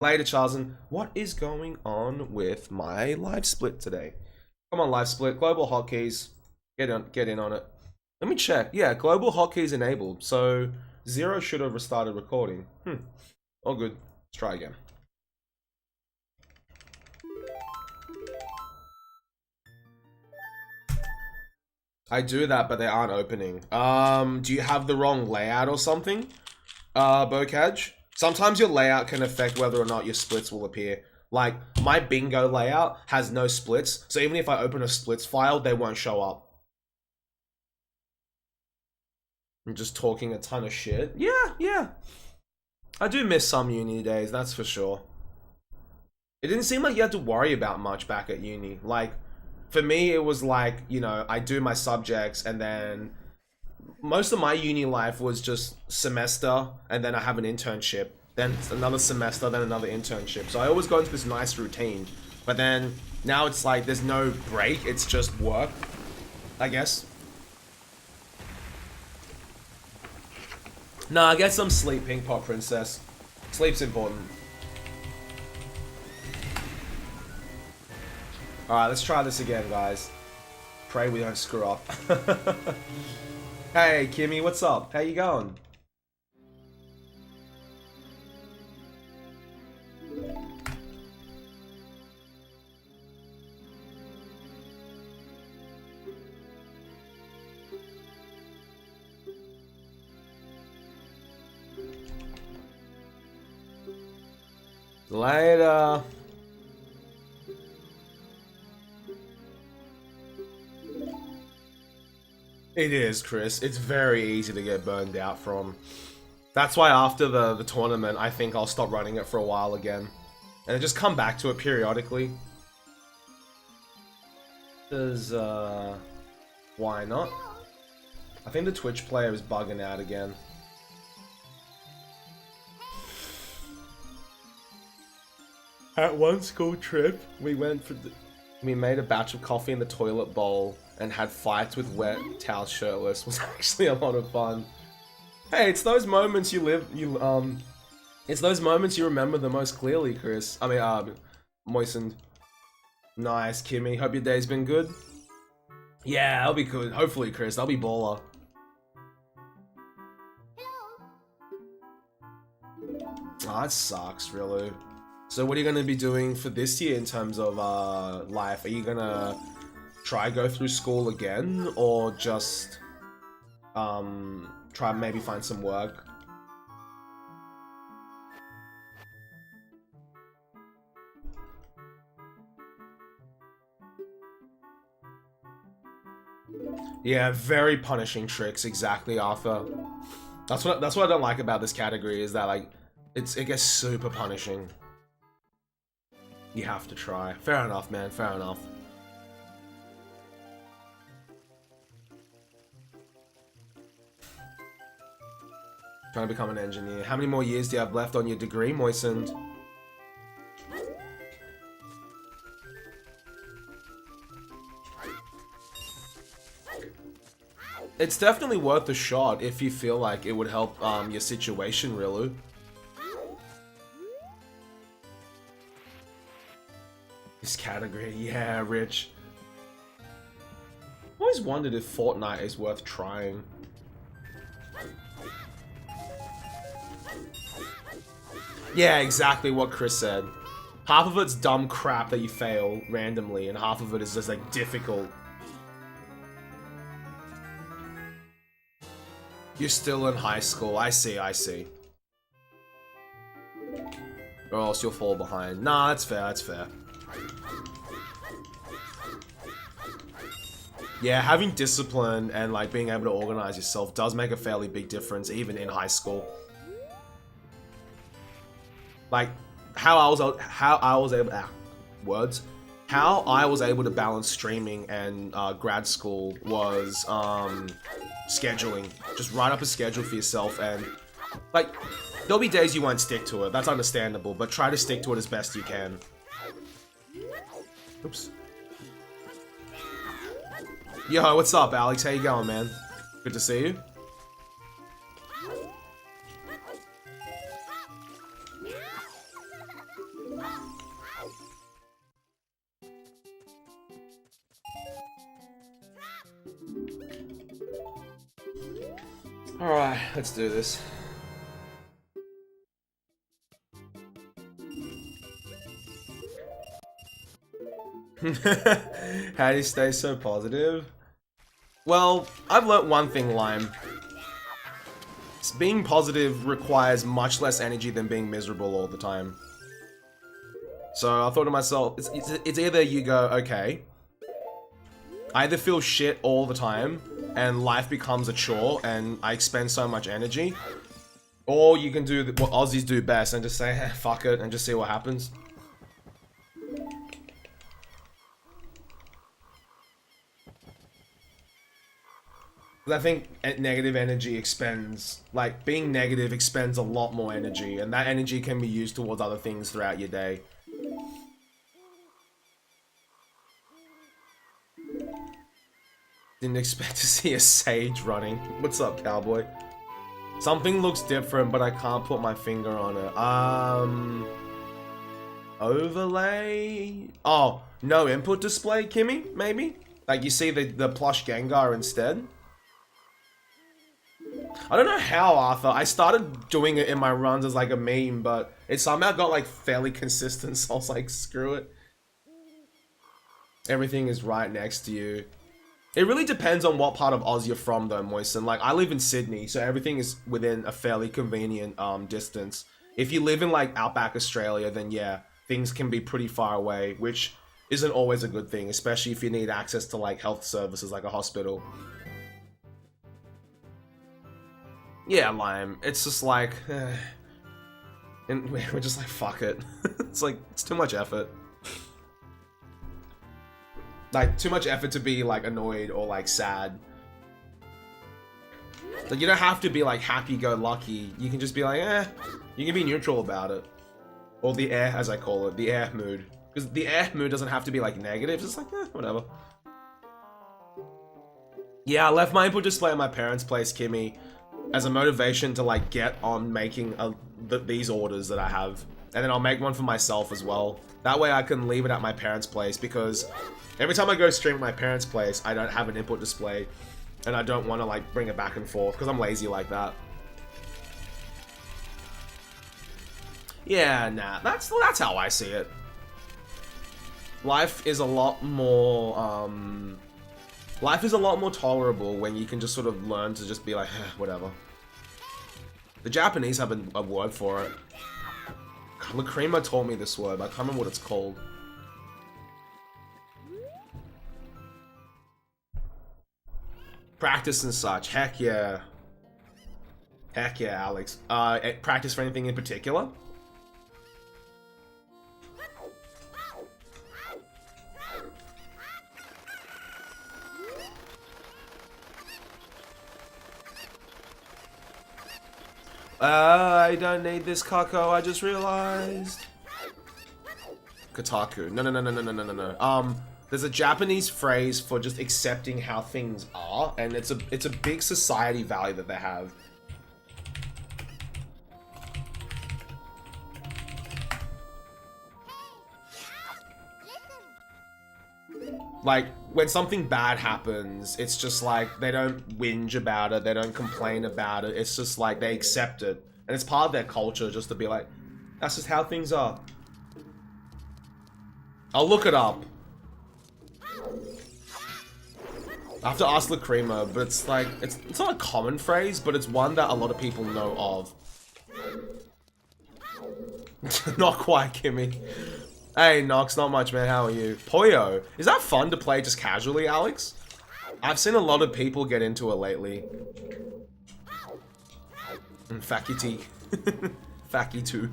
Later, Charleston. What is going on with my live split today? Come on, live split. Global hotkeys. Get in on it. Let me check. Yeah, global hotkeys enabled. So Zero should have restarted recording. All good. Let's try again. I do that, but they aren't opening. Do you have the wrong layout or something? Bocage? Sometimes your layout can affect whether or not your splits will appear. Like, my bingo layout has no splits, so even if I open a splits file, they won't show up. I'm just talking a ton of shit. Yeah. I do miss some uni days, that's for sure. It didn't seem like you had to worry about much back at uni. Like, for me, it was like, you know, I do my subjects and then most of my uni life was just semester and then I have an internship, then another semester, then another internship. So I always go into this nice routine. But then now it's like there's no break, it's just work, I guess. Nah, get some sleep, Pink Pop Princess. Sleep's important. Alright, let's try this again, guys. Pray we don't screw up. Hey, Kimmy, what's up? How you going? Later. It is, Chris. It's very easy to get burned out from. That's why after the tournament, I think I'll stop running it for a while again. And then just come back to it periodically. Because, why not? I think the Twitch player is bugging out again. At one school trip, we made a batch of coffee in the toilet bowl and had fights with wet towels shirtless. It was actually a lot of fun. Hey, it's those moments it's those moments you remember the most clearly, Chris. I mean, moistened. Nice, Kimmy. Hope your day's been good. Yeah, that'll be good. Hopefully, Chris. That'll be baller. Oh, that sucks, really. So what are you going to be doing for this year in terms of life? Are you going to try go through school again or just try maybe find some work? Yeah, very punishing tricks, exactly, Arthur. That's what I don't like about this category is that like it gets super punishing. You have to try. Fair enough, man. Fair enough. Trying to become an engineer. How many more years do you have left on your degree, Moistened? It's definitely worth a shot if you feel like it would help your situation, Rilu. This category, yeah, Rich. I always wondered if Fortnite is worth trying. Yeah, exactly what Chris said. Half of it's dumb crap that you fail randomly, and half of it is just like difficult. You're still in high school. I see. Or else you'll fall behind. Nah, that's fair. Yeah, having discipline and like being able to organize yourself does make a fairly big difference even in high school. Like how I was able to balance streaming and grad school was scheduling. Just write up a schedule for yourself and like there'll be days you won't stick to it. That's understandable, but try to stick to it as best you can. Oops. Yo, what's up, Alex? How you going, man? Good to see you. Alright, let's do this. How do you stay so positive? Well, I've learnt one thing, Lime. Being positive requires much less energy than being miserable all the time. So I thought to myself, it's either you go, okay, I either feel shit all the time and life becomes a chore and I expend so much energy, or you can do what Aussies do best and just say, eh, fuck it, and just see what happens. I think negative energy expends, like, being negative expends a lot more energy, and that energy can be used towards other things throughout your day. Didn't expect to see a sage running. What's up, cowboy? Something looks different, but I can't put my finger on it. Overlay? Oh, no input display, Kimmy, maybe? Like, you see the plush Gengar instead? I don't know how, Arthur. I started doing it in my runs as like a meme, but it somehow got like fairly consistent, so I was like, screw it. Everything is right next to you. It really depends on what part of Oz you're from though, Moisten. Like, I live in Sydney, so everything is within a fairly convenient distance. If you live in like outback Australia, then yeah, things can be pretty far away, which isn't always a good thing, especially if you need access to like health services like a hospital. Yeah, Lime. It's just like, and we're just like, fuck it. It's like, it's too much effort. Like, too much effort to be like annoyed or like sad. Like, you don't have to be like happy-go-lucky. You can just be like, eh. You can be neutral about it. Or the air, as I call it, the air mood. Because the air mood doesn't have to be like negative. It's just like, eh, whatever. Yeah, I left my input display at my parents' place, Kimmy, as a motivation to like get on making these orders that I have, and then I'll make one for myself as well. That way I can leave it at my parents' place, because every time I go stream at my parents' place, I don't have an input display, and I don't want to like bring it back and forth because I'm lazy like that. Yeah, nah, that's how I see it. Life is a lot more tolerable when you can just sort of learn to just be like, eh, whatever. The Japanese have a word for it. Lacrima taught me this word, but I can't remember what it's called. Practice and such. Heck yeah. Heck yeah, Alex. Practice for anything in particular? I don't need this Kako, I just realized. Kotaku. No. There's a Japanese phrase for just accepting how things are, and it's a big society value that they have. Like, when something bad happens, it's just like, they don't whinge about it, they don't complain about it, it's just like, they accept it. And it's part of their culture just to be like, that's just how things are. I'll look it up. I have to ask Lacrima, but it's like, it's not a common phrase, but it's one that a lot of people know of. Not quite, Kimmy. Hey, Nox, not much, man. How are you? Poyo. Is that fun to play just casually, Alex? I've seen a lot of people get into it lately. Faculty. Faculty.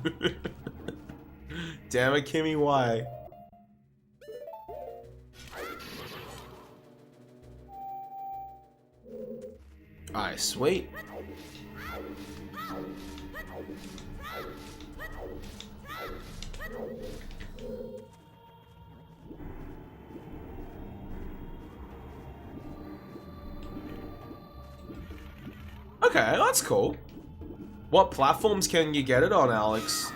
Damn it, Kimmy, why? Alright, sweet. Okay, that's cool. What platforms can you get it on, Alex?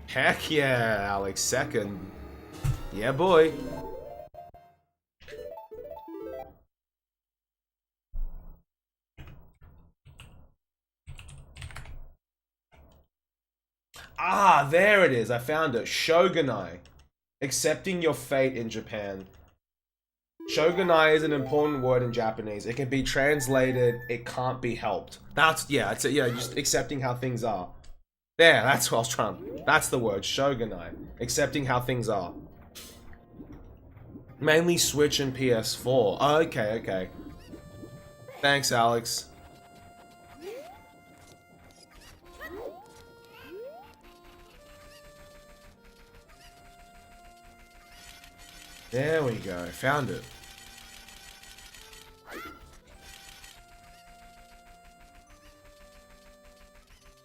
Heck yeah, Alex, second. Yeah, boy. Ah, there it is. I found it. Shogunai. Accepting your fate in Japan. Shogunai is an important word in Japanese. It can be translated, it can't be helped. That's, yeah, it's yeah, just accepting how things are. There, that's what I was trying. That's the word, Shogunai. Accepting how things are. Mainly Switch and PS4. Oh, okay, okay. Thanks, Alex. There we go. Found it.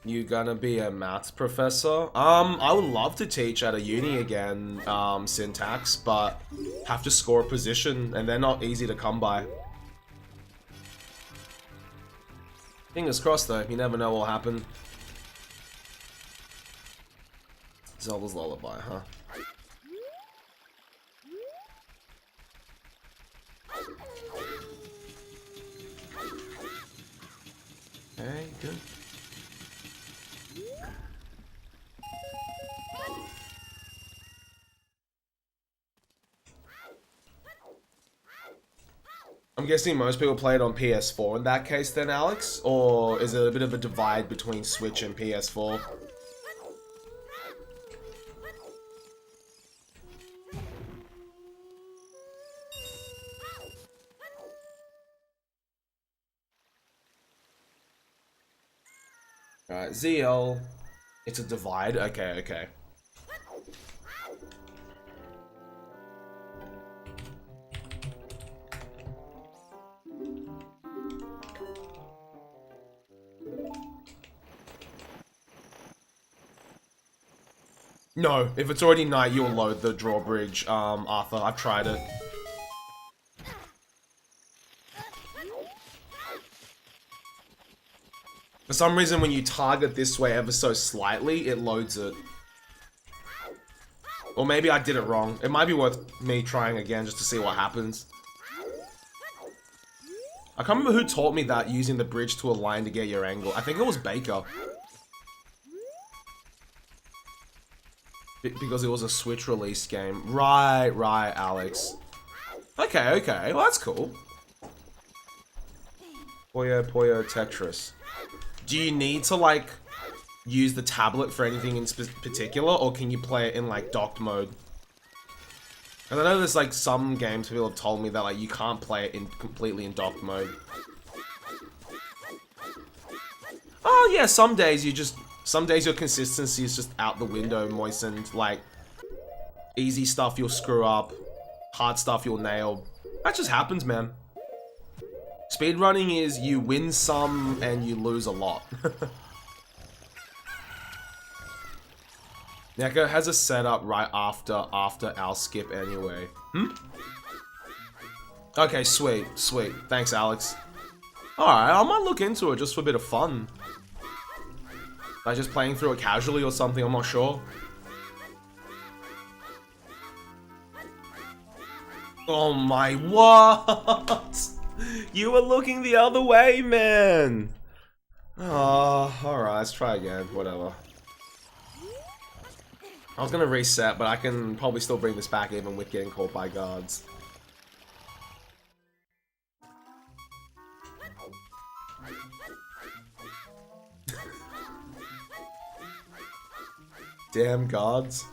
You gonna be a maths professor? I would love to teach at a uni again, syntax, but have to score a position, and they're not easy to come by. Fingers crossed though, you never know what'll happen. Zelda's Lullaby, huh? Okay, good. I'm guessing most people play it on PS4 in that case then, Alex? Or is it a bit of a divide between Switch and PS4? Alright, ZL. It's a divide? Okay, okay. No, if it's already night, you'll load the drawbridge, Arthur. I've tried it. For some reason, when you target this way ever so slightly, it loads it. Or maybe I did it wrong. It might be worth me trying again just to see what happens. I can't remember who taught me that, using the bridge to align to get your angle. I think it was Baker. Because it was a Switch release game. Right, right, Alex. Okay, okay. Well, that's cool. Puyo Puyo Tetris. Do you need to, like, use the tablet for anything in particular? Or can you play it in, like, docked mode? And I know there's, like, some games people have told me that, like, you can't play it completely in docked mode. Oh, yeah, some days your consistency is just out the window, moistened. Like, easy stuff you'll screw up, hard stuff you'll nail. That just happens, man. Speedrunning is you win some and you lose a lot. Neko has a setup right after our skip anyway. Okay, sweet, sweet. Thanks, Alex. Alright, I might look into it just for a bit of fun. Like just playing through it casually or something, I'm not sure. Oh my, what? You were looking the other way, man. Oh, alright, let's try again, whatever. I was gonna reset, but I can probably still bring this back even with getting caught by guards. Damn guards.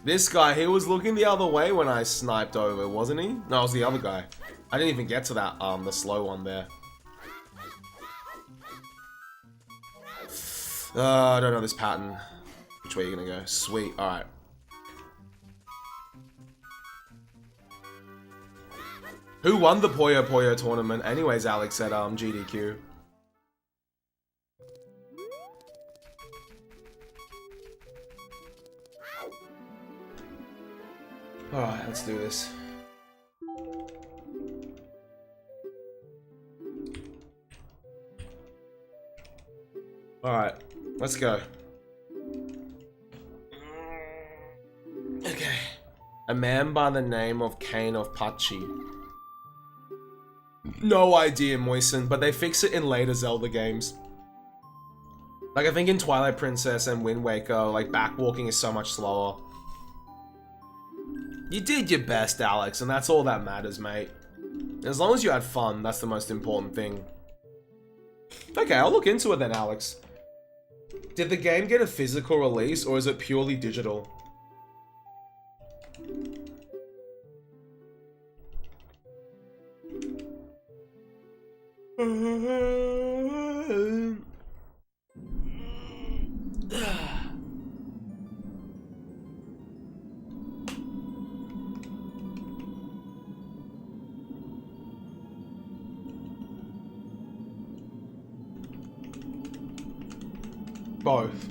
This guy, he was looking the other way when I sniped over, wasn't he? No, it was the other guy. I didn't even get to that, the slow one there. I don't know this pattern. Which way are you gonna go? Sweet, alright. Who won the Puyo Puyo tournament? Anyways, Alex said, GDQ. Alright, let's do this. Alright, let's go. Okay. A man by the name of Kane of Pachi. No idea, Moisten, but they fix it in later Zelda games. Like, I think in Twilight Princess and Wind Waker, like, backwalking is so much slower. You did your best, Alex, and that's all that matters, mate. As long as you had fun, that's the most important thing. Okay, I'll look into it then, Alex. Did the game get a physical release, or is it purely digital? Both.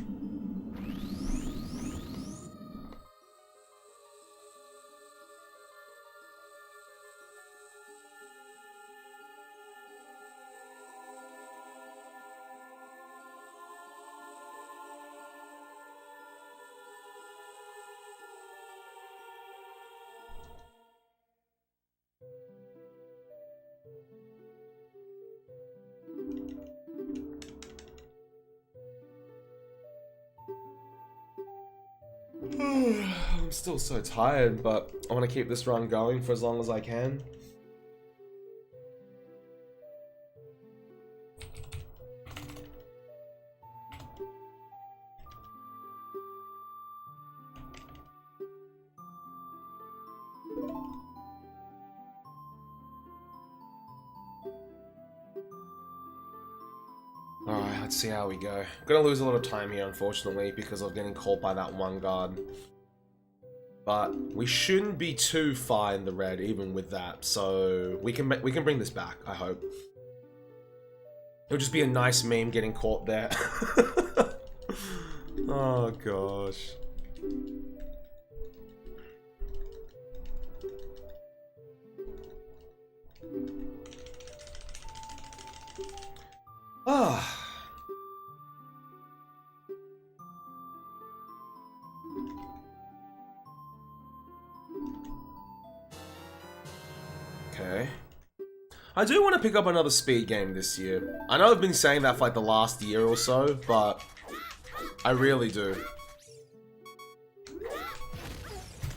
I'm still so tired, but I want to keep this run going for as long as I can. Alright, let's see how we go. I'm gonna lose a lot of time here, unfortunately, because of getting caught by that one guard. But we shouldn't be too far in the red, even with that. So we can bring this back, I hope. It'll just be a nice meme getting caught there. Oh gosh. Ah. Okay. I do want to pick up another speed game this year. I know I've been saying that for like the last year or so, but I really do.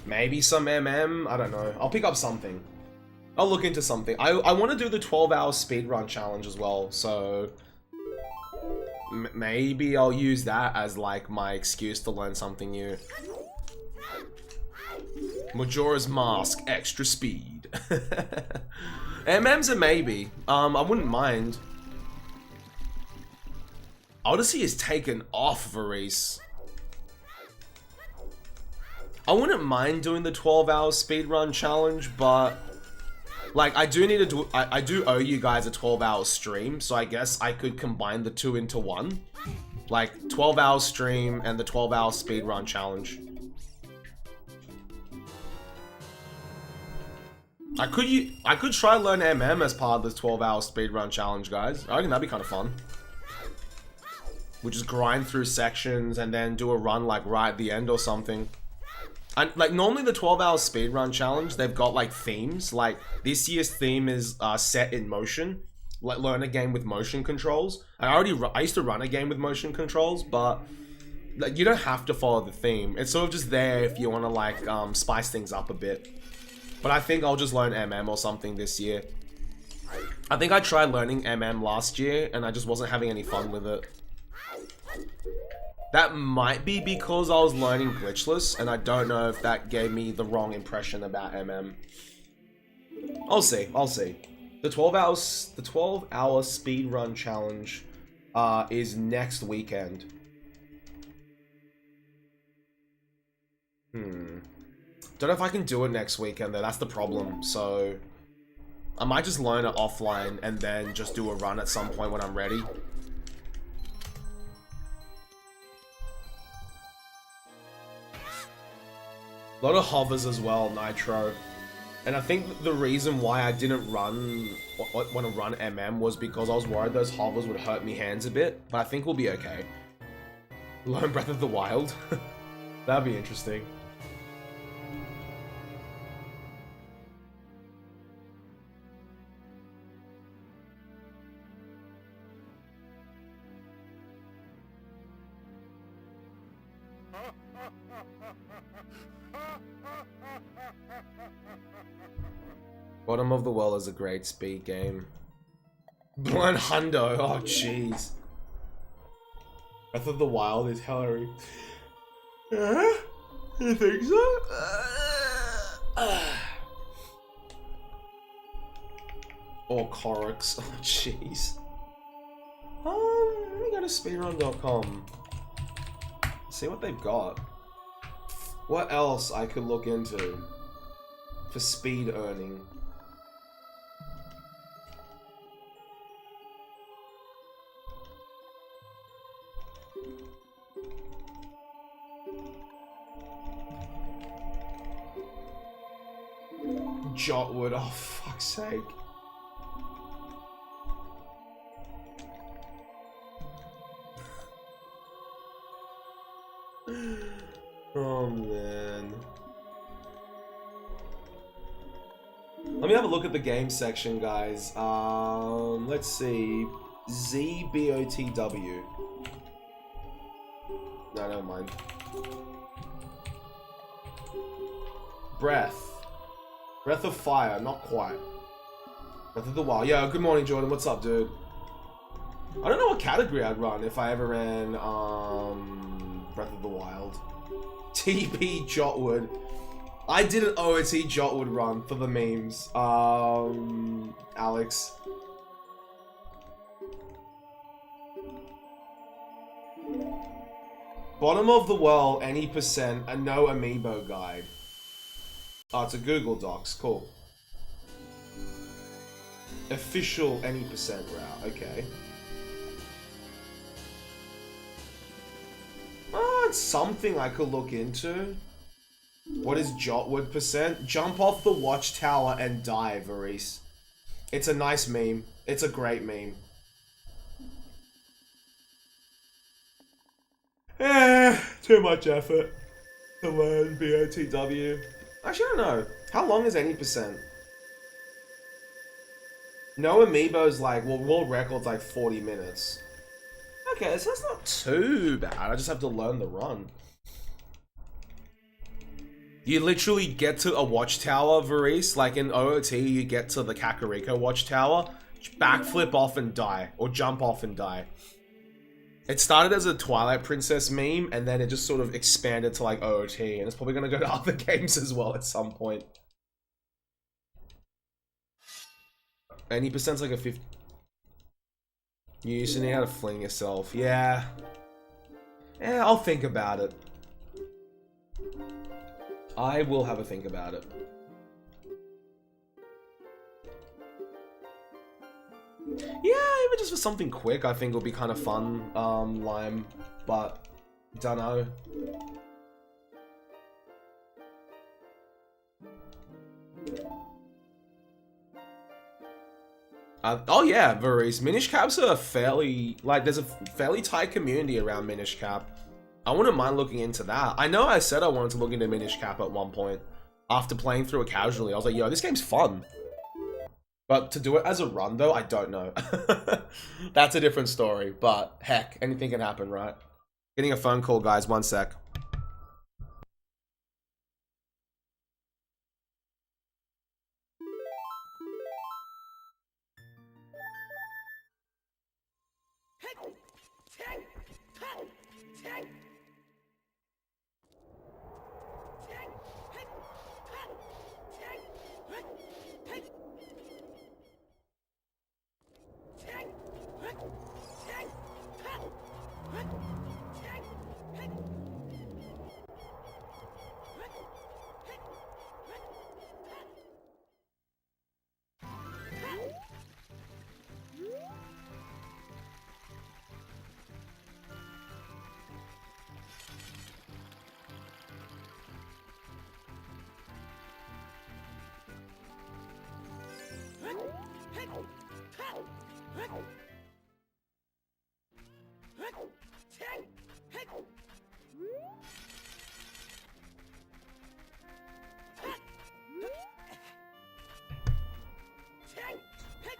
Maybe some MM? I don't know. I'll pick up something. I'll look into something. I want to do the 12-hour speedrun challenge as well, so maybe I'll use that as like my excuse to learn something new. Majora's Mask, extra speed. MM's a maybe. I wouldn't mind. Odyssey is taken off, Varese. I wouldn't mind doing the 12-hour speedrun challenge, but like I do need to do. I do owe you guys a 12-hour stream, so I guess I could combine the two into one, like 12-hour stream and the 12-hour speedrun challenge. I could try learn MM as part of this 12-hour speedrun challenge, guys. I reckon that'd be kind of fun. We just grind through sections and then do a run like right at the end or something. And like normally the 12-hour speedrun challenge, they've got like themes. Like this year's theme is set in motion. Like learn a game with motion controls. I used to run a game with motion controls, but like you don't have to follow the theme. It's sort of just there if you want to like spice things up a bit. But I think I'll just learn MM or something this year. I think I tried learning MM last year and I just wasn't having any fun with it. That might be because I was learning glitchless and I don't know if that gave me the wrong impression about MM. I'll see, I'll see. The 12-hour speedrun challenge is next weekend. Don't know if I can do it next weekend though, that's the problem. So I might just learn it offline and then just do a run at some point when I'm ready. A lot of hovers as well, Nitro. And I think the reason why I didn't want to run MM was because I was worried those hovers would hurt me hands a bit. But I think we'll be okay. Learn Breath of the Wild. That'd be interesting. Bottom of the Well is a great speed game. Blind Hundo, oh jeez. Breath of the Wild is hilarious. You think so? Or Korix, oh jeez. Let me go to speedrun.com. See what they've got. What else I could look into for speed earning? Jotwood, oh fuck's sake. Oh man. Let me have a look at the game section, guys. Let's see. ZBOTW. No, never mind. Breath of Fire, not quite. Breath of the Wild. Yo, good morning, Jordan. What's up, dude? I don't know what category I'd run if I ever ran Breath of the Wild. TP Jotwood. I did an OOT Jotwood run for the memes. Alex. Bottom of the Well, any percent, a no amiibo guide. Oh, it's a Google Docs, cool. Official any percent route, okay. Oh, it's something I could look into. What is Jotwood percent? Jump off the watchtower and die, Varese. It's a nice meme. It's a great meme. Too much effort to learn BOTW. Actually, I don't know. How long is any percent? No amiibo's like, well, world record's like 40 minutes. Okay, so that's not too bad. I just have to learn the run. You literally get to a watchtower, Varese. Like in OOT, you get to the Kakariko watchtower, backflip off and die, or jump off and die. It started as a Twilight Princess meme, and then it just sort of expanded to like OOT, and it's probably gonna go to other games as well at some point. Any percent's like a 50. You used to know how to fling yourself. Yeah. Yeah, I'll think about it. I will have a think about it. Yeah, even just for something quick, I think it'll be kind of fun, Lime, but dunno. Oh yeah, Varese. Minish Caps are fairly, like, there's a fairly tight community around Minish Cap. I wouldn't mind looking into that. I know I said I wanted to look into Minish Cap at one point. After playing through it casually, I was like, yo, this game's fun. But to do it as a run, though, I don't know. That's a different story. But, heck, anything can happen, right? Getting a phone call, guys. 1 sec.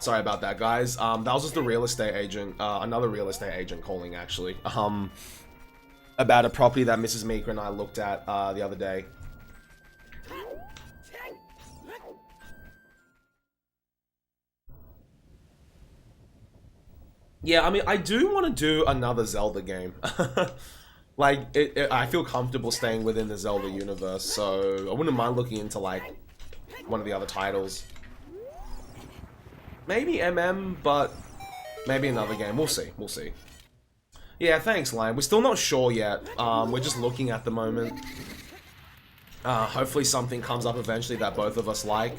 Sorry about that, guys. That was just the real estate agent, another real estate agent calling, actually. about a property that Mrs. Meeker and I looked at the other day. Yeah, I mean, I do want to do another Zelda game. Like, I feel comfortable staying within the Zelda universe, so I wouldn't mind looking into, like, one of the other titles. Maybe MM, but maybe another game. We'll see, we'll see. Yeah, thanks, Lion. We're still not sure yet. We're just looking at the moment. Hopefully something comes up eventually that both of us like.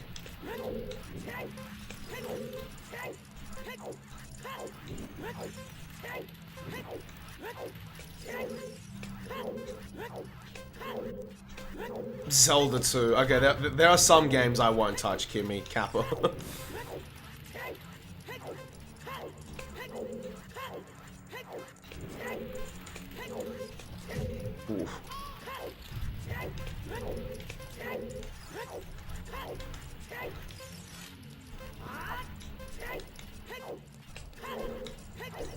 Zelda 2. Okay, there are some games I won't touch, Kimmy, Kappa. Oof.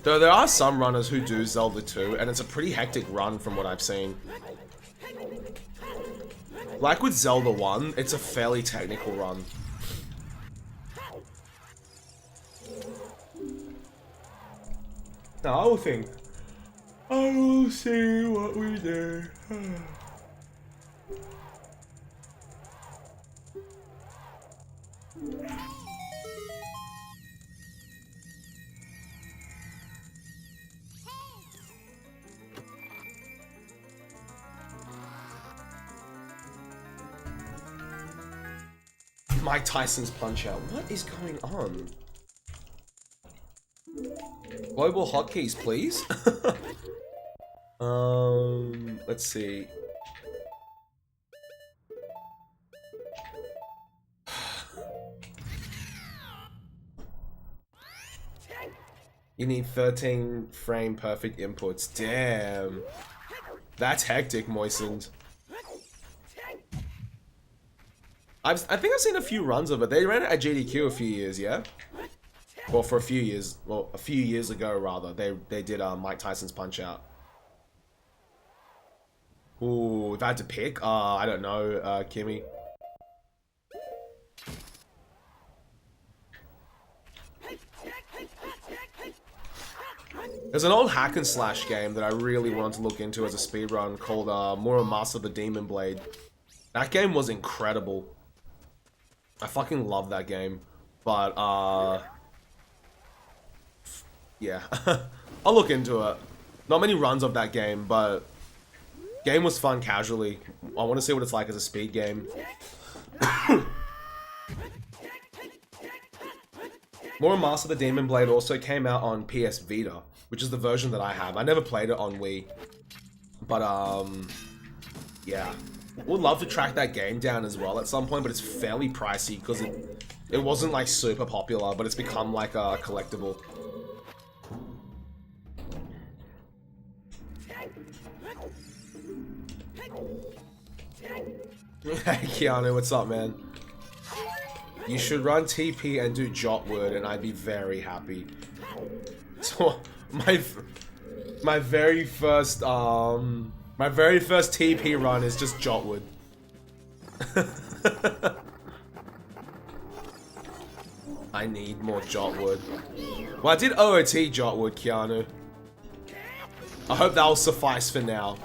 Though there are some runners who do Zelda 2, and it's a pretty hectic run from what I've seen. Like with Zelda 1, it's a fairly technical run. Now, I will think. I will see what we do. Mike Tyson's Punch-Out. What is going on? Global hotkeys, please. Let's see. You need 13 frame perfect inputs. Damn. That's hectic, Moistened. I think I've seen a few runs of it. They ran it at GDQ a few years, yeah? Well, for a few years. Well, a few years ago, rather. They did Mike Tyson's Punch-Out. Ooh, if I had to pick, I don't know, Kimmy. There's an old hack and slash game that I really wanted to look into as a speedrun called Mura Master the Demon Blade. That game was incredible. I fucking love that game. But, yeah. I'll look into it. Not many runs of that game, but game was fun casually. I want to see what it's like as a speed game. Mura Master the Demon Blade also came out on PS Vita, which is the version that I have. I never played it on Wii. But, yeah. Would love to track that game down as well at some point, but it's fairly pricey because it wasn't like super popular, but it's become like a collectible. Hey Keanu, what's up, man? You should run TP and do Jotwood, and I'd be very happy. So my very first TP run is just Jotwood. I need more Jotwood. Well, I did OOT Jotwood, Keanu. I hope that will suffice for now.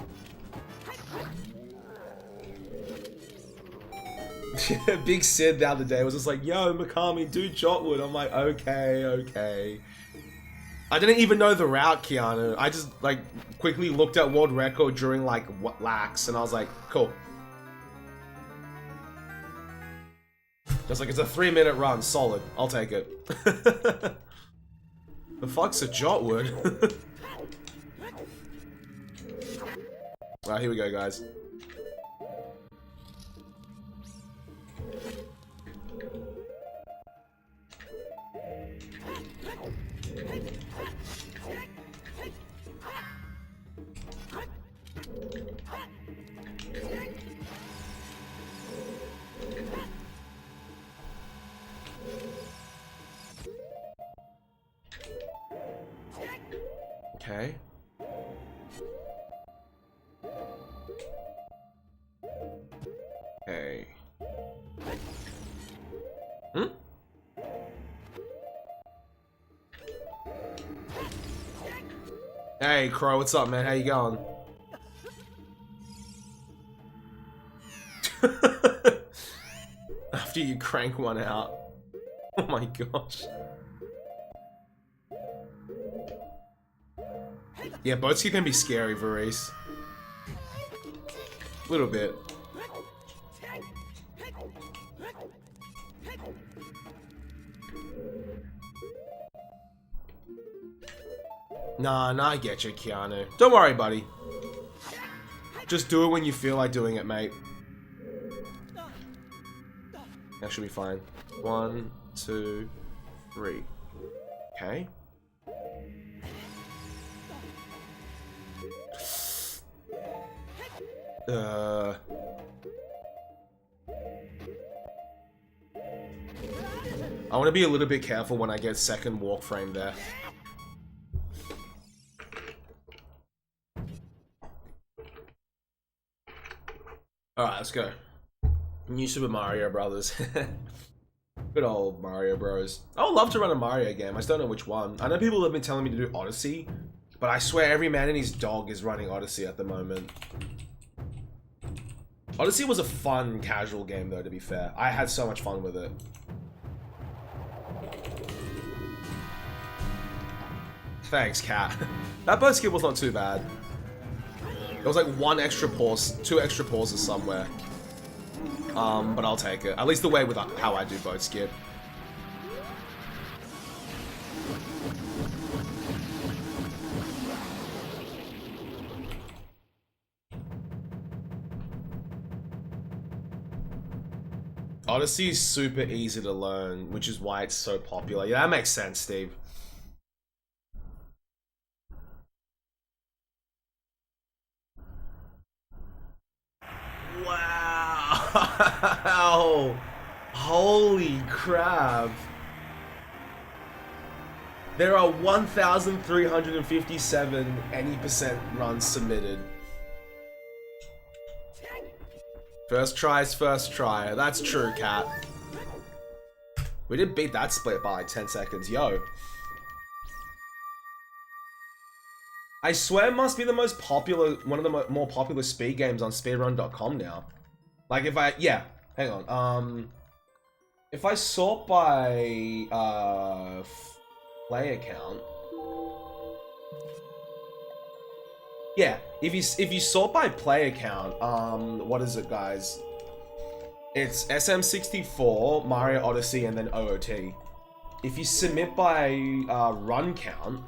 Big Sid the other day was just like, yo, Mikami, do Jotwood. I'm like, okay, okay. I didn't even know the route, Keanu. I just, like, quickly looked at world record during, like, lax, and I was like, cool. Just like, it's a 3-minute run, solid. I'll take it. The fuck's a Jotwood? Alright, here we go, guys. Okay. Hey, Crow, what's up, man? How you going? After you crank one out. Oh my gosh. Yeah, boat ski can be scary, Varese. A little bit. Nah, I get you, Keanu. Don't worry, buddy. Just do it when you feel like doing it, mate. That should be fine. 1, 2, 3. Okay. I want to be a little bit careful when I get second walk frame there. Alright, let's go. New Super Mario Brothers. Good old Mario Bros. I would love to run a Mario game. I just don't know which one. I know people have been telling me to do Odyssey, but I swear every man and his dog is running Odyssey at the moment. Odyssey was a fun, casual game though, to be fair. I had so much fun with it. Thanks, Cat. That boat skip was not too bad. There was like one extra pause, 2 extra pauses somewhere. But I'll take it. At least the way with how I do boat skip. Odyssey is super easy to learn, which is why it's so popular. Yeah, that makes sense, Steve. Wow! Holy crap! There are 1,357 any percent runs submitted. First try's first try. That's true, Cat. We did beat that split by like 10 seconds. Yo. I swear it must be the most popular, one of the more popular speed games on speedrun.com now. Like if I, yeah, hang on. If I sort by player count, yeah, if you sort by player count, what is it, guys? It's SM64, Mario Odyssey, and then OOT. If you submit by run count,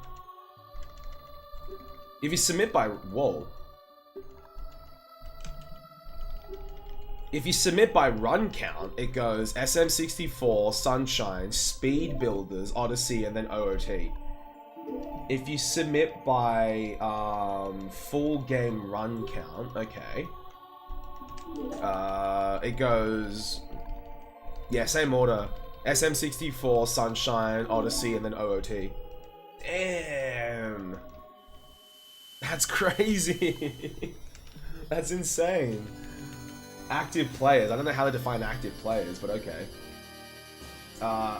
if you submit by if you submit by run count, it goes SM64, Sunshine, Speed Builders, Odyssey, and then OOT. If you submit by full game run count, okay, it goes, yeah, same order. SM64, Sunshine, Odyssey, and then OOT. Damn. That's crazy. That's insane. Active players. I don't know how to define active players, but okay.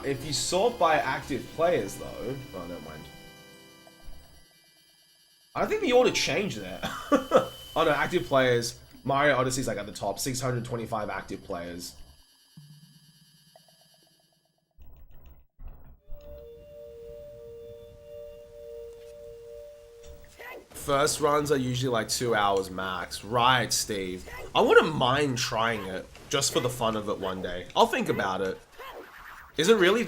If you sort by active players, though... Oh, never mind. I don't think the order changed there. Oh no, active players. Mario Odyssey's like at the top. 625 active players. First runs are usually like 2 hours max. Right, Steve. I wouldn't mind trying it just for the fun of it one day. I'll think about it. Is it really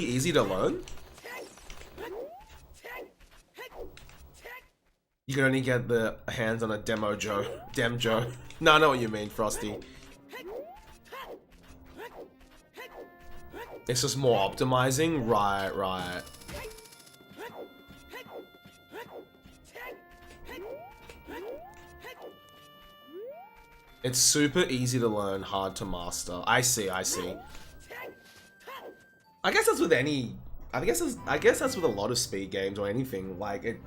easy to learn? You can only get the hands on a Dem Joe. No, I know what you mean, Frosty. It's just more optimizing? Right. It's super easy to learn, hard to master. I see. I guess that's with any... I guess that's with a lot of speed games or anything. Like, it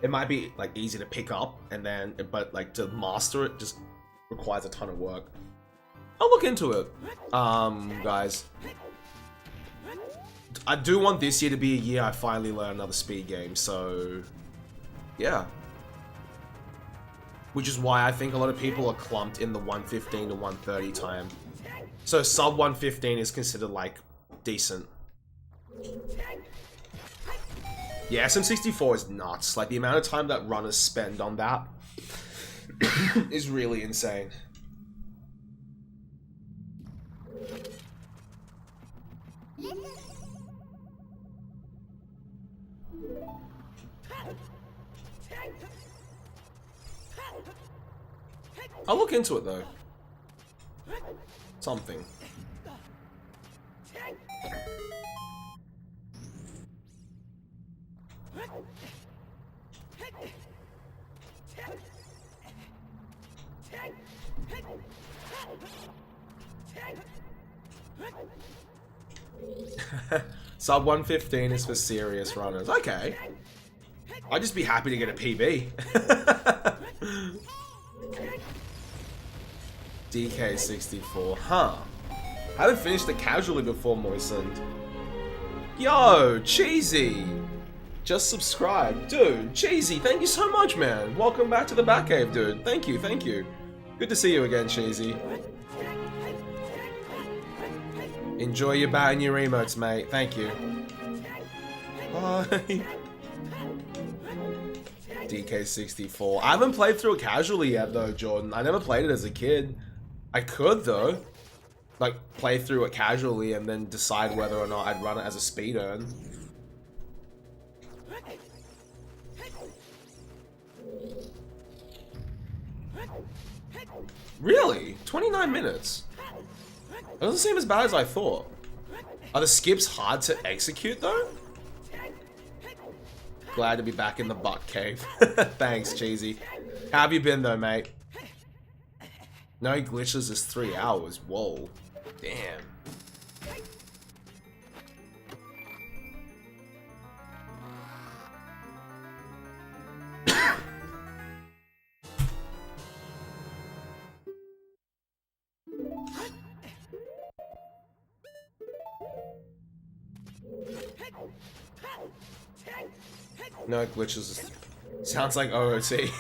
might be, like, easy to pick up, and then... But, like, to master it just requires a ton of work. I'll look into it, guys. I do want this year to be a year I finally learn another speed game, so... Yeah. Which is why I think a lot of people are clumped in the 115 to 130 time. So sub 115 is considered like decent. Yeah, SM64 is nuts. Like the amount of time that runners spend on that is really insane. I'll look into it though. Something. Sub 115 is for serious runners. Okay. I'd just be happy to get a PB. DK64, huh? Haven't finished it casually before, Moistened. Yo, Cheesy! Just subscribed. Dude, Cheesy, thank you so much, man. Welcome back to the Batcave, dude. Thank you, thank you. Good to see you again, Cheesy. Enjoy your bat and your emotes, mate. Thank you. Bye. DK64. I haven't played through it casually yet, though, Jordan. I never played it as a kid. I could, though. Like, play through it casually and then decide whether or not I'd run it as a speedrun. Really? 29 minutes? It doesn't seem as bad as I thought. Are the skips hard to execute, though? Glad to be back in the butt cave. Thanks, Cheesy. How have you been, though, mate? No glitches is 3 hours. Whoa. Damn. No glitches. Sounds like OOT.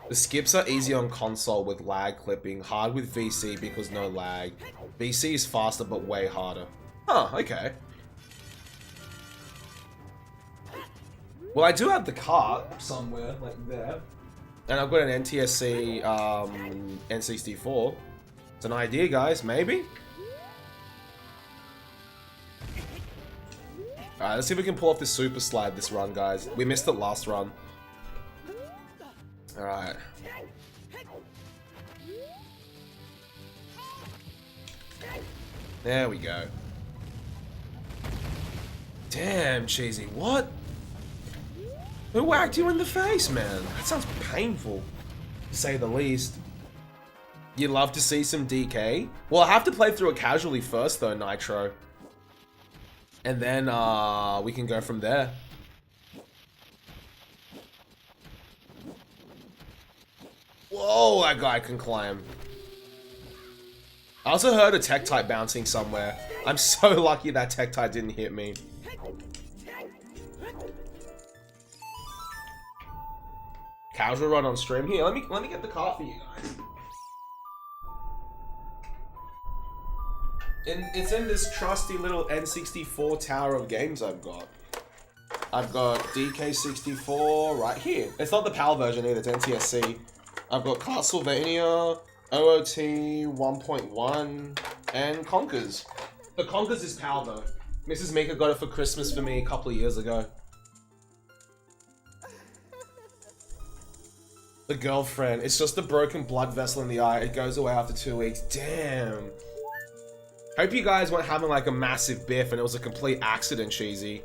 The skips are easy on console with lag clipping, hard with VC because no lag. VC is faster but way harder. Huh, okay. Well, I do have the cart somewhere, like there. And I've got an NTSC N64. It's an idea, guys, maybe? Alright, let's see if we can pull off this super slide this run, guys. We missed it last run. Alright. There we go. Damn, Cheesy, what? Who whacked you in the face, man? That sounds painful, to say the least. You'd love to see some DK? Well, I have to play through it casually first, though, Nitro. And then, we can go from there. Whoa, that guy can climb. I also heard a Tektite bouncing somewhere. I'm so lucky that Tektite didn't hit me. Casual run on stream. Here, let me get the car for you guys. It's in this trusty little N64 tower of games I've got. I've got DK64 right here. It's not the PAL version either, it's NTSC. I've got Castlevania, OOT 1.1, and Conkers. The Conkers is PAL though. Mrs. Mika got it for Christmas for me a couple of years ago. The girlfriend. It's just a broken blood vessel in the eye. It goes away after 2 weeks. Damn. Hope you guys weren't having like a massive biff and it was a complete accident, Cheesy.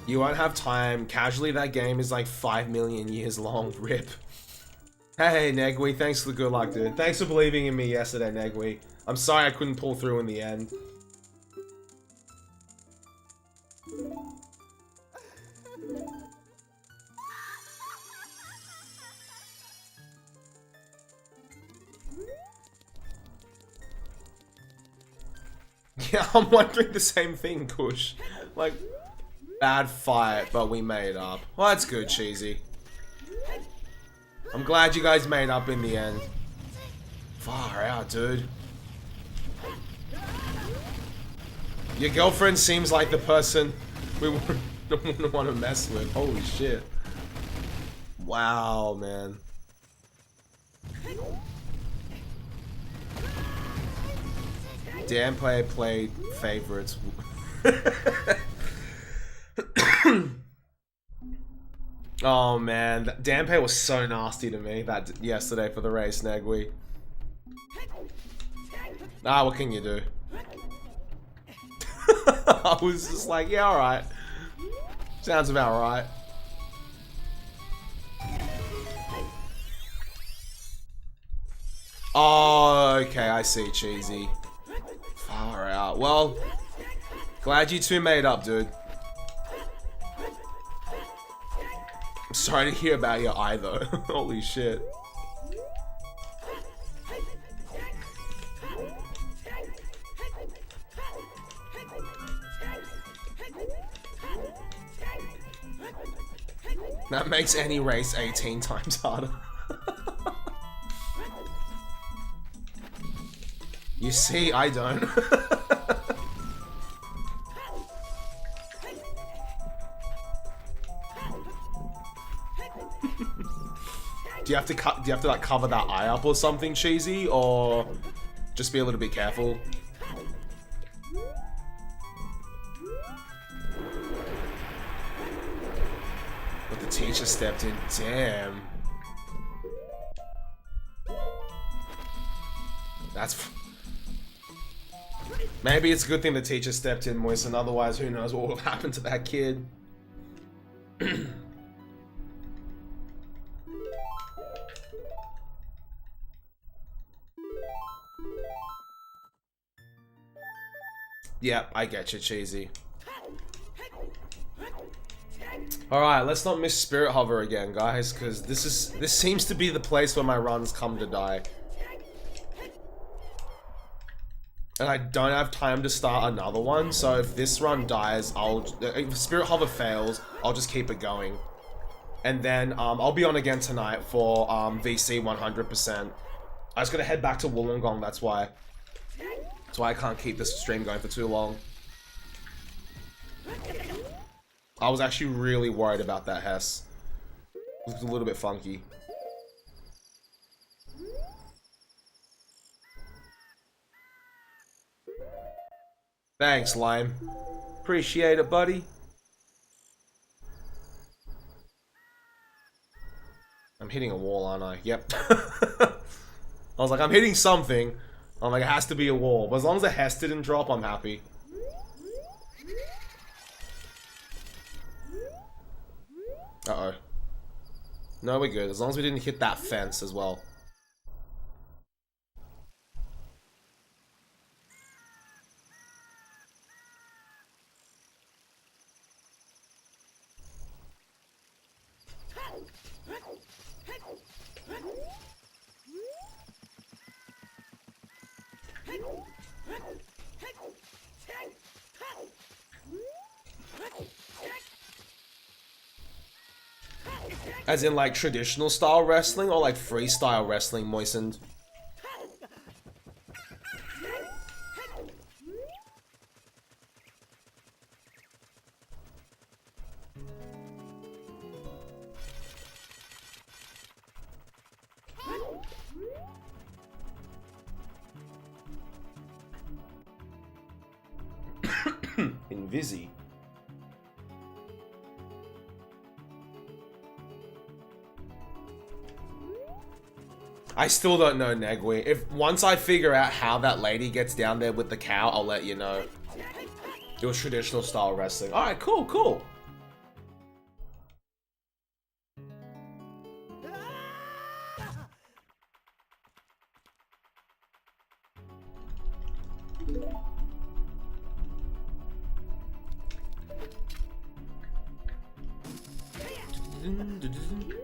You won't have time. Casually, that game is like 5 million years long. RIP. Hey, Negwi. Thanks for the good luck, dude. Thanks for believing in me yesterday, Negwi. I'm sorry I couldn't pull through in the end. Yeah, I'm wondering the same thing, Kush. Like, bad fight, but we made up. Well, that's good, Cheesy. I'm glad you guys made up in the end. Far out, dude. Your girlfriend seems like the person we wouldn't want to mess with. Holy shit. Wow, man. Danpei played favorites. Oh man, Danpei was so nasty to me that yesterday for the race, Negui. Ah, what can you do? I was just like, yeah, alright. Sounds about right. Oh, okay, I see, Cheesy. Far out. Well, glad you two made up, dude. I'm sorry to hear about your eye, though. Holy shit. That makes any race 18 times harder. You see, I don't. Do you have to like cover that eye up or something, Cheesy, or just be a little bit careful? But the teacher stepped in. Damn. That's. Maybe it's a good thing the teacher stepped in, Moisten. Otherwise, who knows what would have happened to that kid. Yep, I get you, Cheesy. Alright, let's not miss Spirit Hover again, guys, because this seems to be the place where my runs come to die. And I don't have time to start another one, so if this run dies, if Spirit Hover fails, I'll just keep it going. And then, I'll be on again tonight for, VC 100%. I just gotta head back to Wollongong, that's why. That's why I can't keep this stream going for too long. I was actually really worried about that Hess. It was a little bit funky. Thanks, Lime. Appreciate it, buddy. I'm hitting a wall, aren't I? Yep. I was like, I'm hitting something. I'm like, it has to be a wall. But as long as the Hess didn't drop, I'm happy. Uh-oh. No, we're good. As long as we didn't hit that fence as well. As in, like, traditional style wrestling or, like, freestyle wrestling, Moistened? Invisi. I still don't know, Negui. If once I figure out how that lady gets down there with the cow, I'll let you know. It was traditional style wrestling. Alright, cool, cool.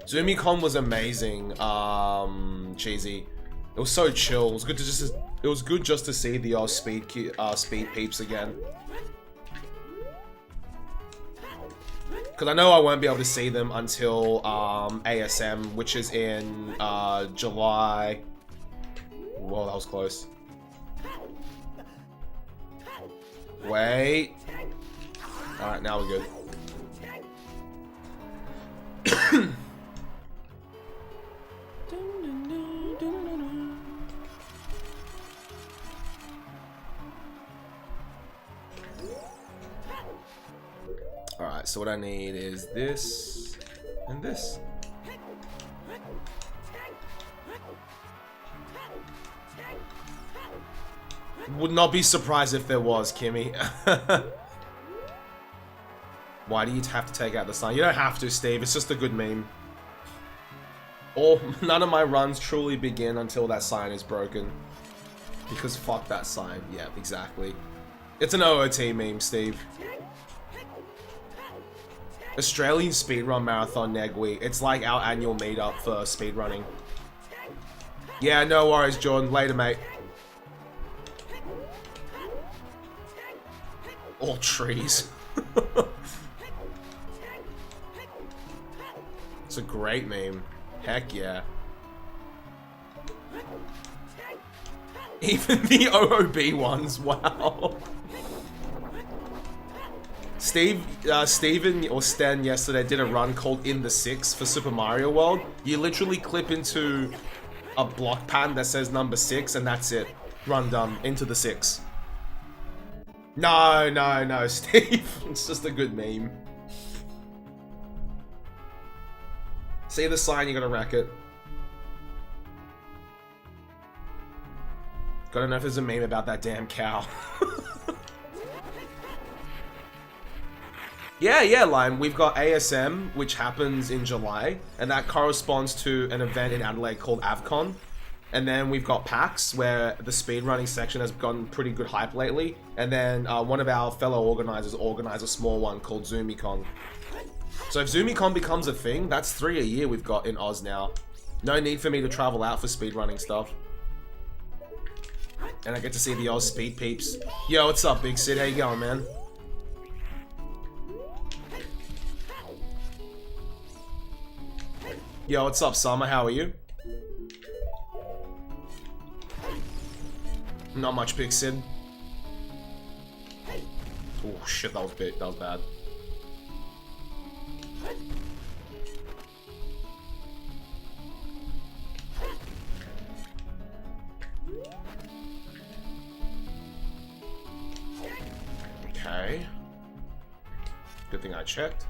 ZumiCon was amazing, Cheesy. It was so chill. It was good to just see the speed peeps again. Because I know I won't be able to see them until ASM, which is in July. Whoa, that was close. Wait. Alright, now we're good. Alright, so what I need is this and this. Would not be surprised if there was, Kimmy. Why do you have to take out the sign? You don't have to, Steve. It's just a good meme. Or none of my runs truly begin until that sign is broken. Because fuck that sign. Yeah, exactly. It's an OOT meme, Steve. Australian Speedrun Marathon Negwi. It's like our annual meetup for speedrunning. Yeah, no worries, Jordan. Later, mate. All trees. It's a great meme. Heck yeah. Even the OOB ones, wow. Steven or Stan yesterday did a run called In the Six for Super Mario World. You literally clip into a block pattern that says number 6 and that's it. Run done. Into the 6. No, Steve. It's just a good meme. See the sign, you gotta rack it. Gotta know if there's a meme about that damn cow. Yeah, Lime. We've got ASM, which happens in July, and that corresponds to an event in Adelaide called AvCon. And then we've got PAX, where the speedrunning section has gotten pretty good hype lately. And then one of our fellow organizers organized a small one called ZoomiCon. So if ZoomiCon becomes a thing, that's 3 a year we've got in Oz now. No need for me to travel out for speedrunning stuff. And I get to see the Oz speed peeps. Yo, what's up, Big Sid? How you going, man? Yo, what's up, Summer? How are you? Not much, Big Sid. Oh shit, that was big. That was bad. Okay. Good thing I checked.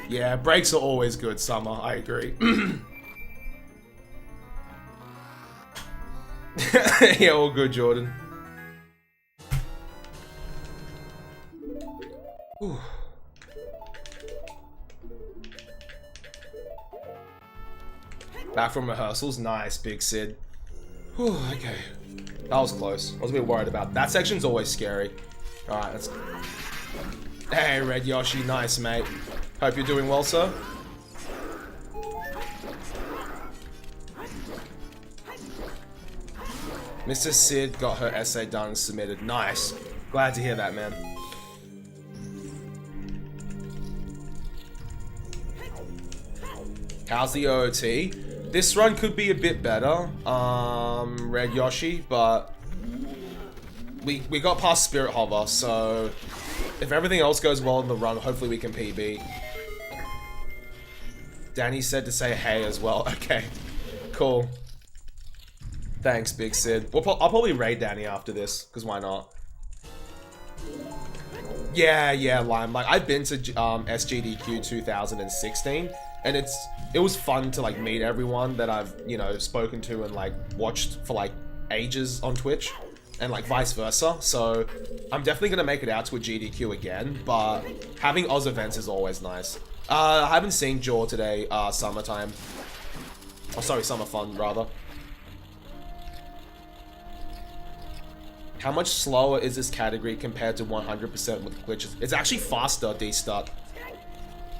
Yeah, breaks are always good, Summer. I agree. Yeah, all good, Jordan. Whew. Back from rehearsals. Nice, Big Sid. Whew, okay. That was close. I was a bit worried about that. Section's always scary. Alright, let's... Hey, Red Yoshi. Nice, mate. Hope you're doing well, sir. Mr. Sid got her essay done and submitted. Nice. Glad to hear that, man. How's the OOT? This run could be a bit better, Red Yoshi, but we got past Spirit Hover, so If everything else goes well in the run, hopefully we can PB. Danny said to say hey as well. Okay, cool. Thanks, Big Sid. I'll probably raid Danny after this, because why not? Yeah, Lime. Like, I've been to SGDQ 2016, and it was fun to, like, meet everyone that I've, you know, spoken to and, like, watched for, like, ages on Twitch, and, like, vice versa. So, I'm definitely gonna make it out to a GDQ again, but having Oz events is always nice. I haven't seen Jaw today, summertime. Oh, sorry, summer fun, rather. How much slower is this category compared to 100% with glitches? It's actually faster, D-Stut.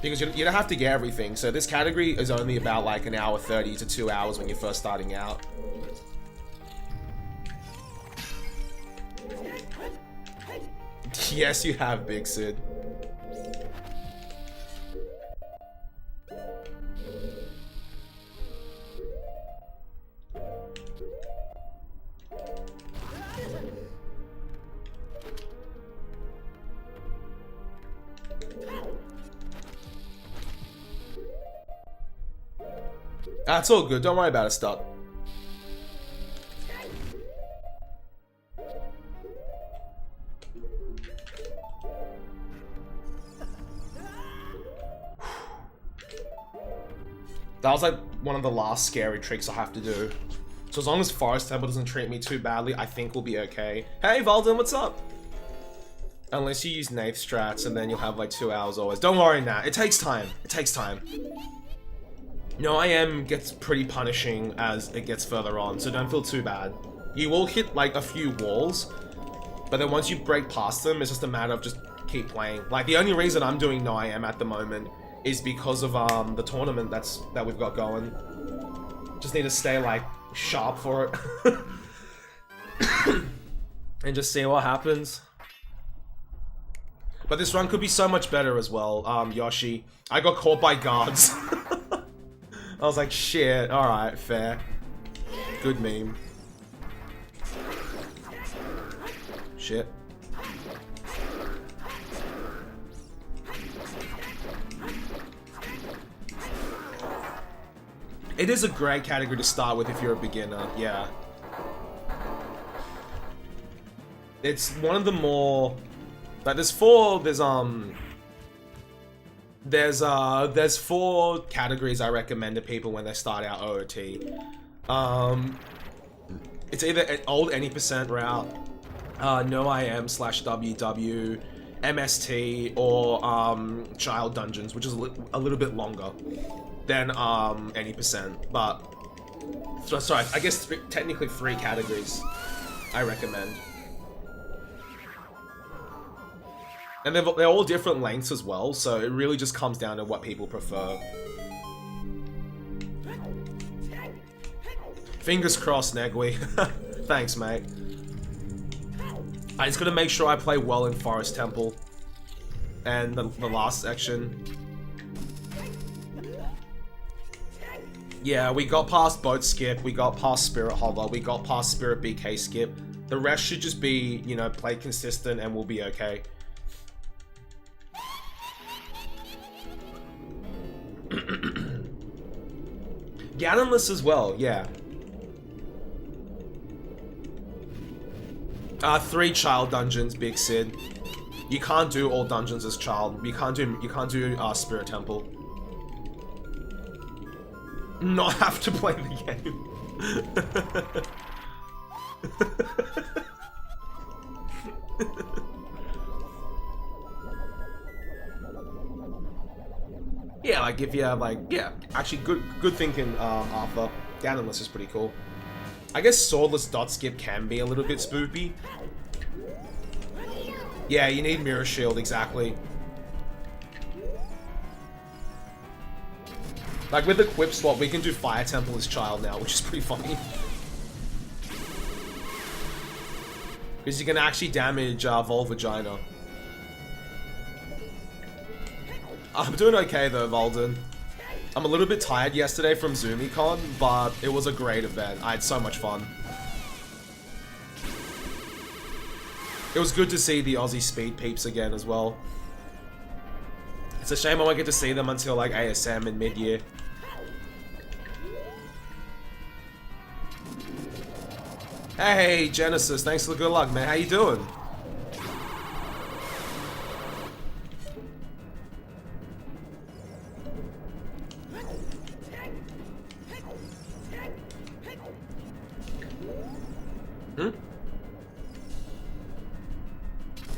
Because you don't have to get everything. So this category is only about like an hour 30 to 2 hours when you're first starting out. Yes, you have, Big Sid. That's all good. Don't worry about it, Stut. That was like one of the last scary tricks I have to do. So as long as Forest Temple doesn't treat me too badly, I think we'll be okay. Hey, Valden, what's up? Unless you use Nath strats and then you'll have like 2 hours always. Don't worry, Nat. It takes time. It takes time. No, IM gets pretty punishing as it gets further on, so don't feel too bad. You will hit like a few walls, but then once you break past them, it's just a matter of just keep playing. Like the only reason I'm doing no IM at the moment is because of the tournament that we've got going. Just need to stay like sharp for it. And just see what happens. But this run could be so much better as well, Yoshi. I got caught by guards. I was like, shit, alright, fair. Good meme. Shit. It is a great category to start with if you're a beginner, yeah. It's one of the more... Like, there's four categories I recommend to people when they start out OOT. It's either an old any percent route, no IM / WW, MST, or child dungeons, which is a little bit longer than any percent. But sorry, I guess technically 3 categories I recommend. And they're all different lengths as well, so it really just comes down to what people prefer. Fingers crossed, Negui. Thanks, mate. I just gotta make sure I play well in Forest Temple. And the last section. Yeah, we got past Boat Skip, we got past Spirit Hover, we got past Spirit BK Skip. The rest should just be, you know, play consistent and we'll be okay. Ganonless as well, yeah. 3 child dungeons, Big Sid. You can't do all dungeons as child. You can't do Spirit Temple. Not have to play the game. Yeah, like if you have like, yeah, actually good thinking, Arthur. Ganonless is pretty cool. I guess swordless dot skip can be a little bit spoopy. Yeah, you need mirror shield, exactly. Like with the equip swap, we can do Fire Temple as child now, which is pretty funny. Because you can actually damage Volvagina. I'm doing okay though, Valden. I'm a little bit tired yesterday from ZumiCon, but it was a great event. I had so much fun. It was good to see the Aussie speed peeps again as well. It's a shame I won't get to see them until like ASM in mid-year. Hey Genesis, thanks for the good luck, man. How you doing?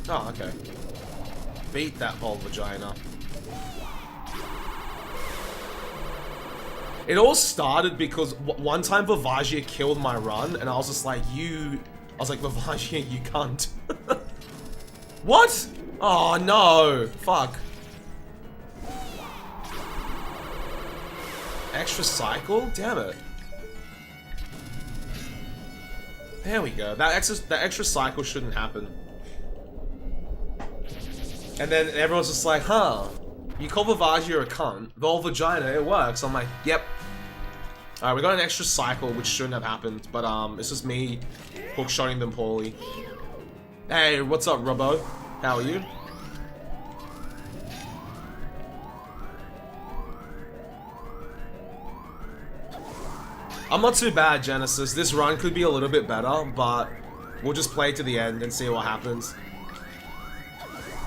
Oh, okay. Beat that whole vagina. It all started because one time Vavagia killed my run, and I was just like, I was like, Vavagia, you cunt. What? Oh, no. Fuck. Extra cycle? Damn it. There we go. That extra cycle shouldn't happen. And then everyone's just like, huh, you call Vavagia a cunt, the vagina, it works. I'm like, yep. Alright, we got an extra cycle, which shouldn't have happened, but it's just me hookshotting them poorly. Hey, what's up, Robbo? How are you? I'm not too bad, Genesis. This run could be a little bit better, but we'll just play to the end and see what happens.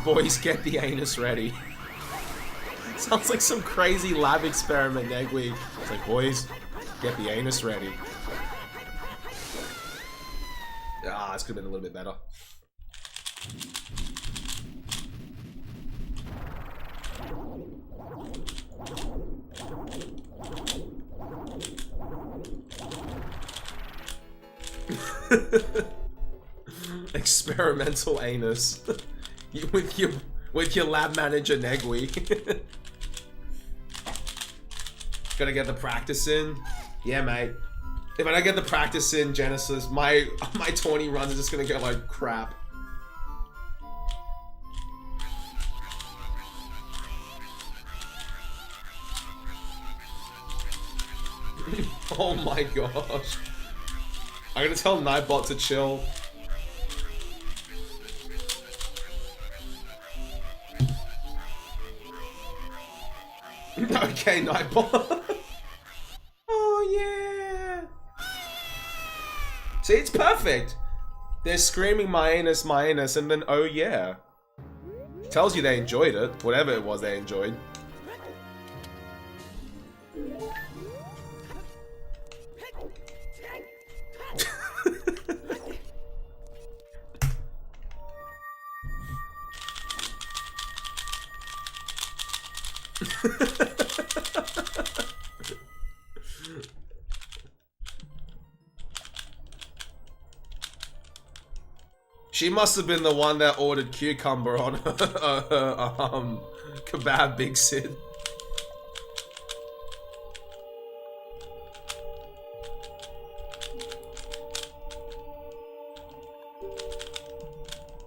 Boys, get the anus ready. Sounds like some crazy lab experiment, Negweed. It's like, boys, get the anus ready. Ah, this could have been a little bit better. Experimental anus. with your lab manager Negui. Gotta get the practice in. Yeah, mate. If I don't get the practice in Genesis, my 20 runs are just gonna go like crap. Oh my gosh. I'm gonna tell Nightbot to chill. Okay, Nightbot. Oh yeah. See, it's perfect. They're screaming my anus, and then oh yeah. Tells you they enjoyed it, whatever it was they enjoyed. She must have been the one that ordered cucumber on her kebab, Big Sid.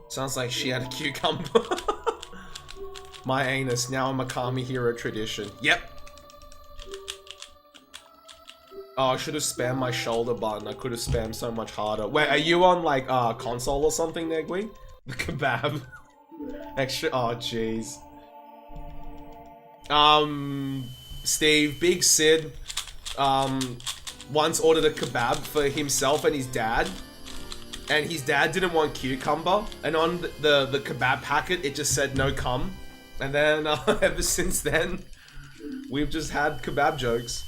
Sounds like she had a cucumber. My anus, now a MikamiHero tradition. Yep. Oh, I should have spammed my shoulder button. I could have spammed so much harder. Wait, are you on like console or something, Negui? The kebab. Extra. Oh, jeez. Steve, Big Sid, once ordered a kebab for himself and his dad, and his dad didn't want cucumber, and on the kebab packet it just said no cum, and then ever since then, we've just had kebab jokes.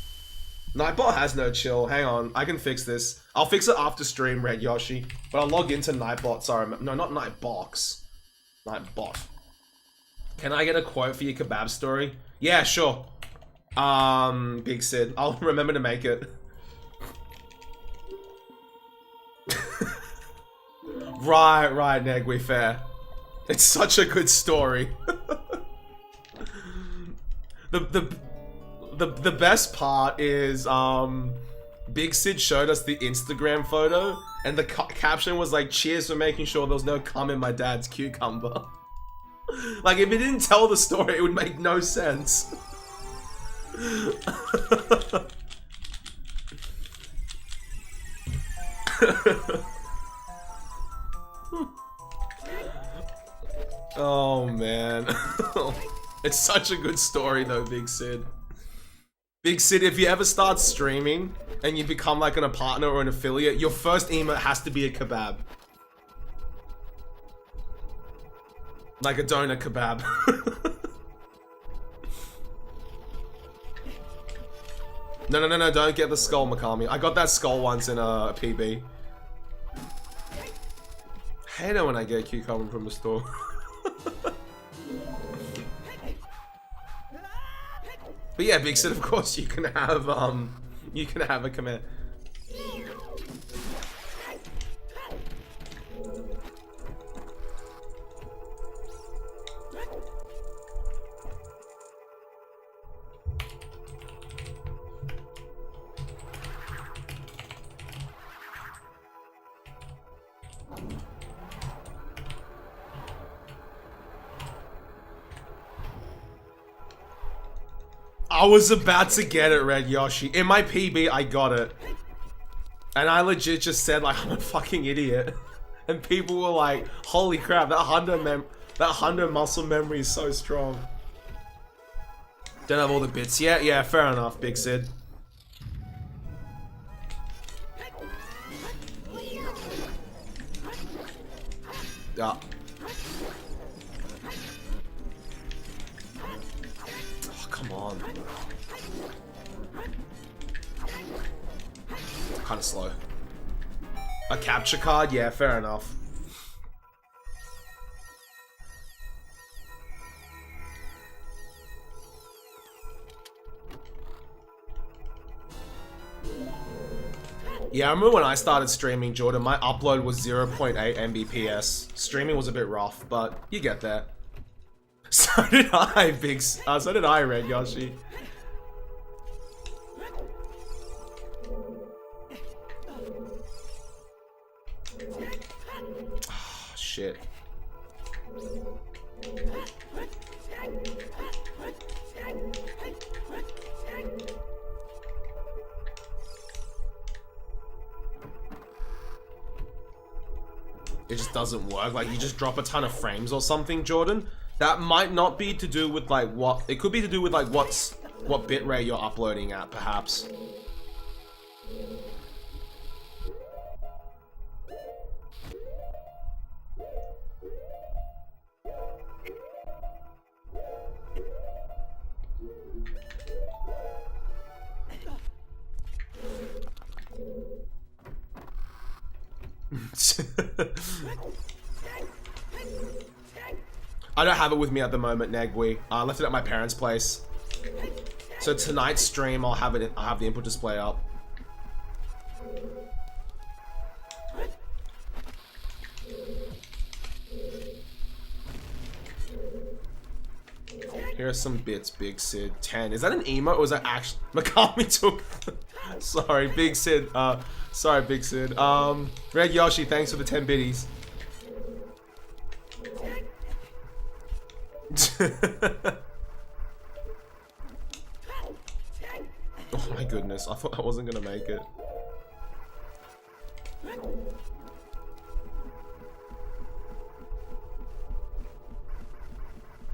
Nightbot has no chill. Hang on, I can fix this. I'll fix it after stream, Red Yoshi. But I'll log into Nightbot. Sorry, no, not Nightbox. Nightbot. Can I get a quote for your kebab story? Yeah, sure. Big Sid. I'll remember to make it. Right, Negui, fair. It's such a good story. The best part is, Big Sid showed us the Instagram photo, and the caption was like, cheers for making sure there was no cum in my dad's cucumber. Like, if it didn't tell the story, it would make no sense. It's such a good story though, Big Sid. Big Sid, if you ever start streaming and you become like a partner or an affiliate, your first emote has to be a kebab. Like a donut kebab. No, don't get the skull, Mikami. I got that skull once in a PB. I hate it when I get a cucumber from the store. But yeah, Big Sid, of course you can have a command. I was about to get it, Red Yoshi. In my PB, I got it. And I legit just said, like, I'm a fucking idiot. And people were like, holy crap, that Hundo muscle memory is so strong. Don't have all the bits yet? Yeah, fair enough, Big Sid. Yeah. Oh, come on. Kind of slow. A capture card? Yeah, fair enough. Yeah, I remember when I started streaming, Jordan, my upload was 0.8 Mbps. Streaming was a bit rough, but you get there. So did I, so did I, Red Yoshi. Oh, shit. It just doesn't work. Like, you just drop a ton of frames or something, Jordan. That might not be to do with like what it could be to do with like what bitrate you're uploading at, perhaps. I don't have it with me at the moment, Negwi. I left it at my parents' place. So tonight's stream, I'll have the input display up. Here are some bits, Big Sid. 10. Is that an emote or is that actually Mikami took? Sorry, Big Sid. Sorry, Big Sid. Red Yoshi, thanks for the 10 biddies. Oh my goodness, I thought I wasn't gonna make it.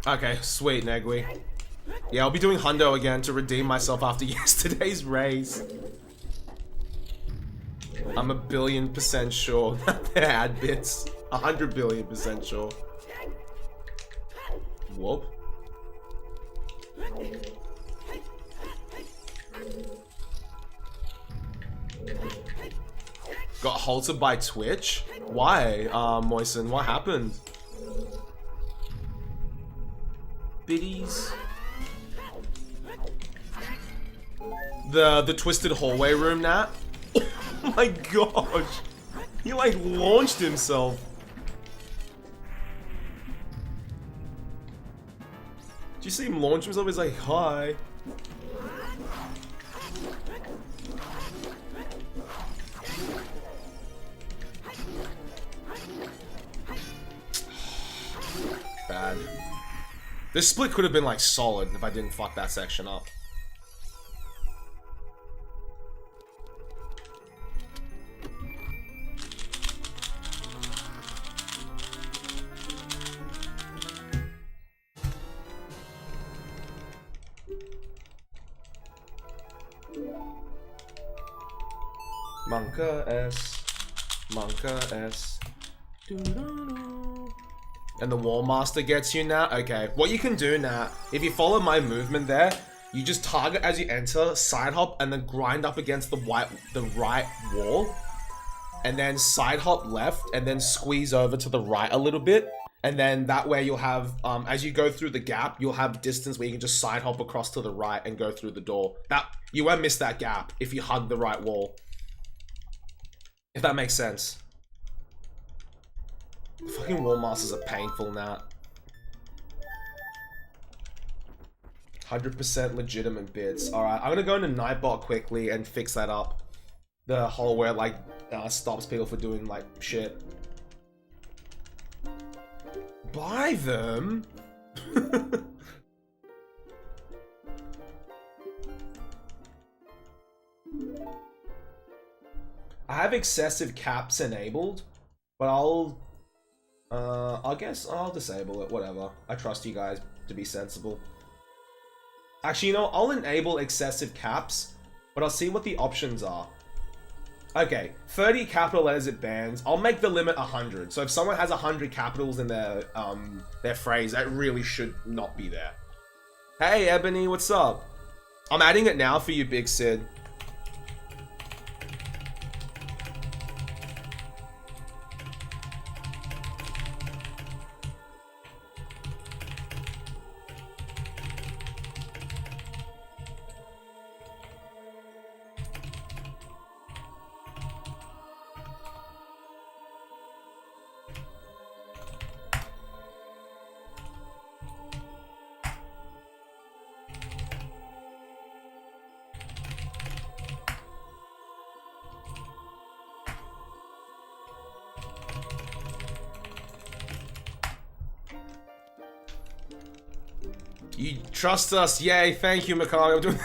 Okay, sweet, Negwi. Yeah, I'll be doing Hundo again to redeem myself after yesterday's race. I'm 1,000,000,000% sure that they had bits. 100,000,000,000% sure. Whoop. Got halted by Twitch? Why, Moisen? What happened? Biddies? The twisted hallway room, Nat? Oh my gosh! He like launched himself. Did you see him launch himself? He's like, hi. Bad. This split could have been like solid if I didn't fuck that section up. Monka S. Monka S. And the Wall Master gets you now? Okay, what you can do now, if you follow my movement there, you just target as you enter, side hop, and then grind up against the right wall. And then side hop left, and then squeeze over to the right a little bit. And then that way you'll have, as you go through the gap, you'll have distance where you can just side hop across to the right and go through the door. You won't miss that gap if you hug the right wall. If that makes sense. The fucking Wall Masters are painful now. 100% legitimate bits. Alright, I'm gonna go into Nightbot quickly and fix that up. The hole where it, like, stops people for doing, like, shit. Buy them? I have excessive caps enabled, but I guess I'll disable it, whatever. I trust you guys to be sensible. Actually, you know, I'll enable excessive caps, but I'll see what the options are. Okay, 30 capital letters it bans. I'll make the limit 100. So if someone has 100 capitals in their phrase, that really should not be there. Hey, Ebony, what's up? I'm adding it now for you, Big Sid. You trust us, yay, thank you, Mikami. I'm doing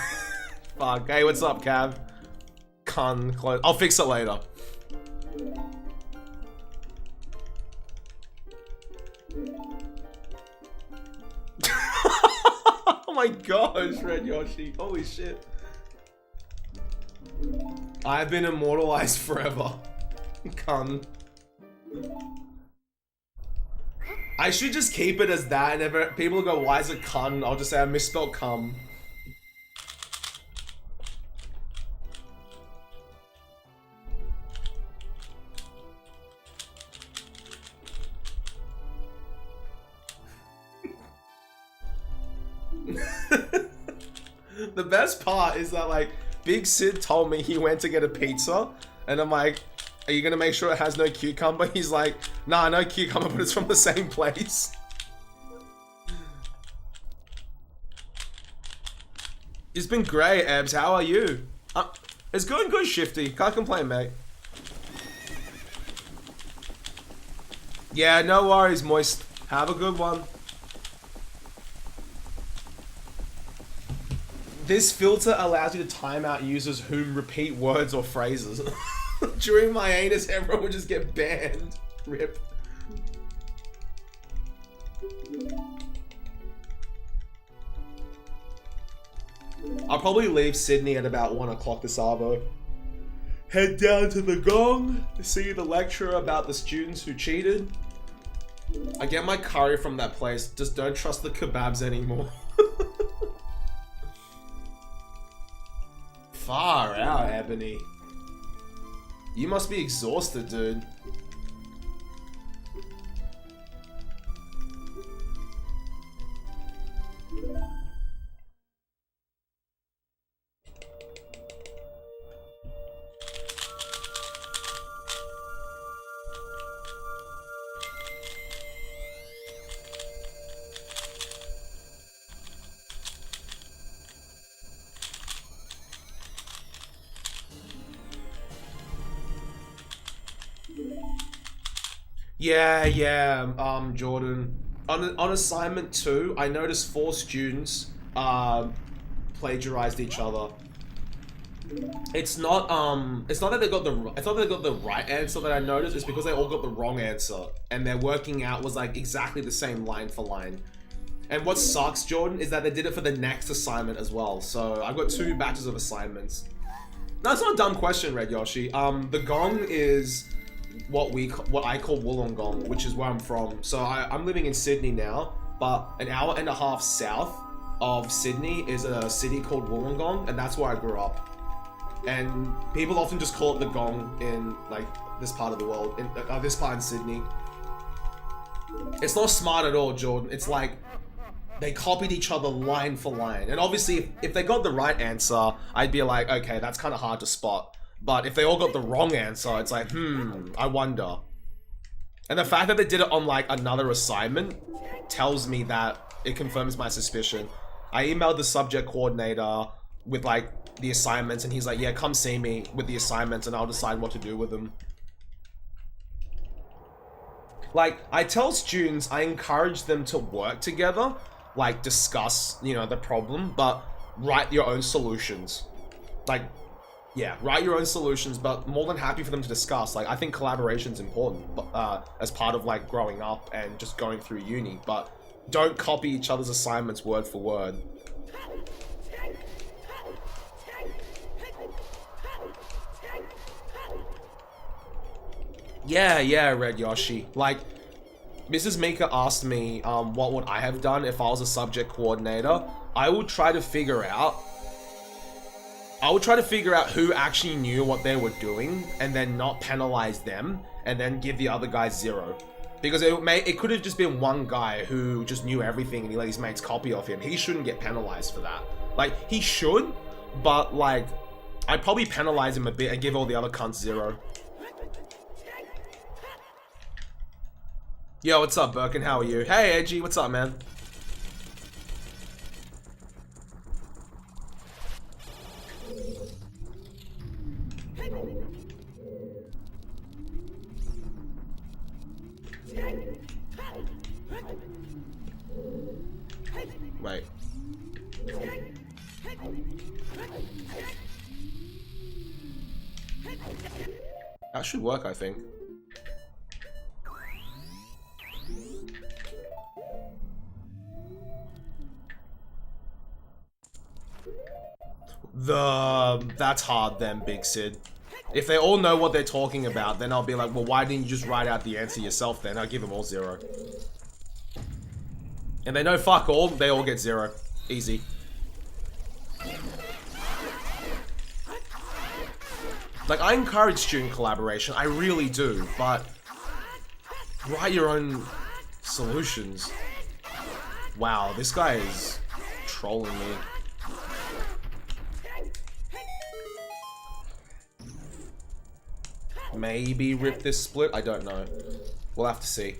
fuck, hey, what's up, Cav? Close. I'll fix it later. Oh my gosh, Red Yoshi, holy shit. I've been immortalized forever. Cun. I should just keep it as that, and if people go, why is it cun? I'll just say I misspelled cum. The best part is that, like, Big Sid told me he went to get a pizza, and I'm like, are you gonna make sure it has no cucumber? He's like, nah, no cucumber, but it's from the same place. It's been great, Ebs. How are you? It's going good, Shifty. Can't complain, mate. Yeah, no worries, Moist. Have a good one. This filter allows you to time out users who repeat words or phrases. During my anus, everyone would just get banned. Rip. I'll probably leave Sydney at about 1 o'clock this arvo. Head down to the gong to see the lecturer about the students who cheated. I get my curry from that place. Just don't trust the kebabs anymore. Far out, Ebony. You must be exhausted, dude. Yeah, Jordan. On assignment 2, I noticed 4 students plagiarized each other. It's not that they got the right answer that I noticed. It's because they all got the wrong answer, and their working out was like exactly the same line for line. And what sucks, Jordan, is that they did it for the next assignment as well. So I've got 2 batches of assignments. No, it's not a dumb question, Red Yoshi. The gong is what I call Wollongong, which is where I'm from. So I'm living in Sydney now, but an hour and a half south of Sydney is a city called Wollongong, and that's where I grew up. And people often just call it the gong in like this part of the world, in this part in Sydney. It's not smart at all, Jordan. It's like they copied each other line for line. And obviously, if they got the right answer, I'd be like, okay, that's kind of hard to spot. But if they all got the wrong answer, it's like, I wonder. And the fact that they did it on like another assignment tells me that it confirms my suspicion. I emailed the subject coordinator with like the assignments, and he's like, yeah, come see me with the assignments and I'll decide what to do with them. Like, I tell students, I encourage them to work together, like discuss, you know, the problem, but write your own solutions. Like, yeah, write your own solutions, but more than happy for them to discuss. Like, I think collaboration's important as part of like growing up and just going through uni, but don't copy each other's assignments word for word. Yeah, Red Yoshi. Like, Mrs. Mika asked me, what would I have done if I was a subject coordinator? I would try to figure out who actually knew what they were doing, and then not penalize them, and then give the other guys 0. Because it could have just been one guy who just knew everything and he let his mates copy off him. He shouldn't get penalized for that. Like, he should, but like, I'd probably penalize him a bit and give all the other cunts 0. Yo, what's up, Birkin? How are you? Hey, Edgy, what's up, man? Wait. That should work, I think. That's hard then, Big Sid. If they all know what they're talking about, then I'll be like, well, why didn't you just write out the answer yourself then? I'll give them all 0. And they know fuck all, they all get 0. Easy. Like, I encourage student collaboration, I really do, but write your own solutions. Wow, this guy is trolling me. Maybe rip this split? I don't know. We'll have to see.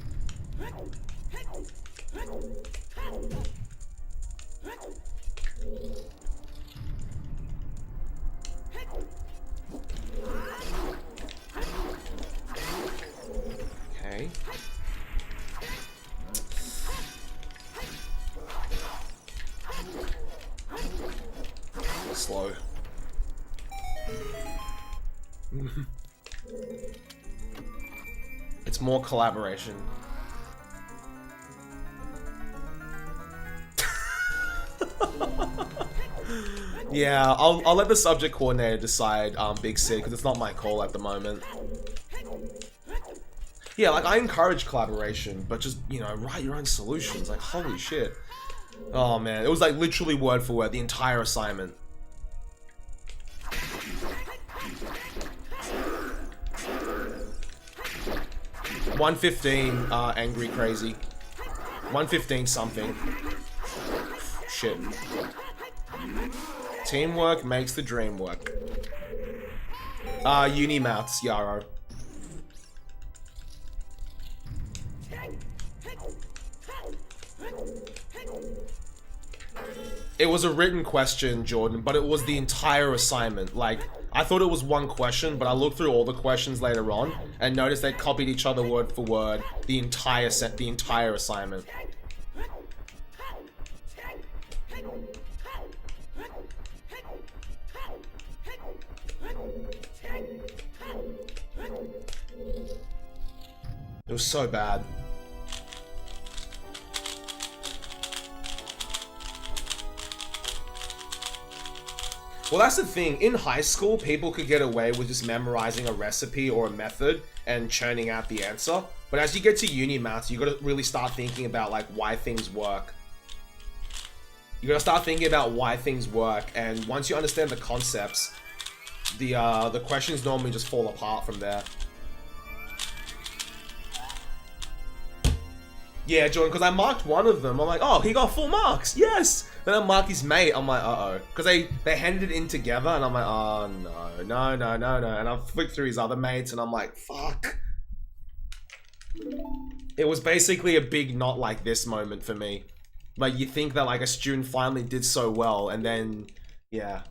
Okay. Slow. It's more collaboration. Yeah, I'll let the subject coordinator decide, Big Sid, because it's not my call at the moment. Yeah, like, I encourage collaboration, but just, you know, write your own solutions. Like, holy shit. Oh, man. It was, like, literally word for word, the entire assignment. $115, angry crazy. 115 something. Shit. Teamwork makes the dream work. Uni maths, Yarrow. It was a written question, Jordan, but it was the entire assignment. Like, I thought it was one question, but I looked through all the questions later on and noticed they copied each other word for word the entire assignment. It was so bad. Well, that's the thing. In high school, people could get away with just memorizing a recipe or a method and churning out the answer. But as you get to uni maths, you gotta really start thinking about like why things work. You gotta start thinking about why things work, and once you understand the concepts, the questions normally just fall apart from there. Yeah, Jordan, because I marked one of them. I'm like, oh, he got full marks. Yes. Then I marked his mate. I'm like, uh-oh. Because they handed it in together, and I'm like, oh, no. And I flicked through his other mates, and I'm like, fuck. It was basically a big not like this moment for me. Like, you think that, like, a student finally did so well, and then, yeah.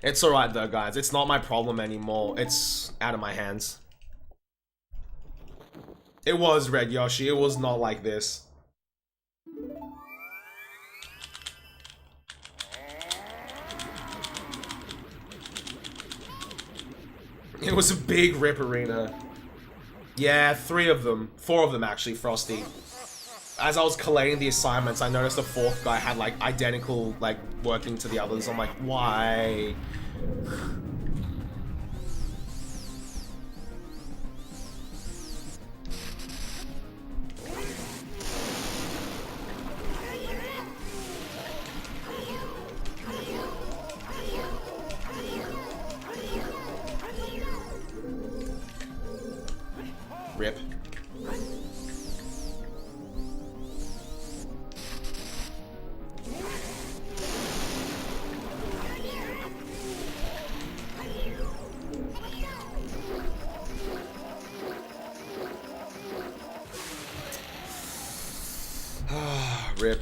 It's alright, though, guys. It's not my problem anymore. It's out of my hands. It was, Red Yoshi. It was not like this. It was a big Ripperina. Yeah, 3 of them. 4 of them, actually, Frosty. As I was collating the assignments, I noticed the 4th guy had, like, identical, like, working to the others. I'm like, why? Rip. Rip.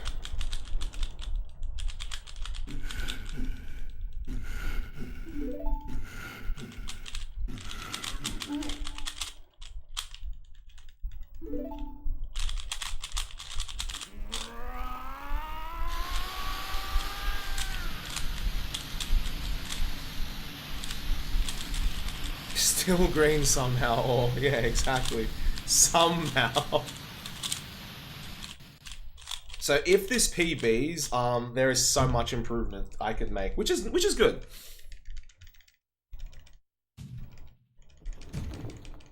Still green somehow, or yeah, exactly. Somehow. So if this PBs, there is so much improvement I could make, which is good.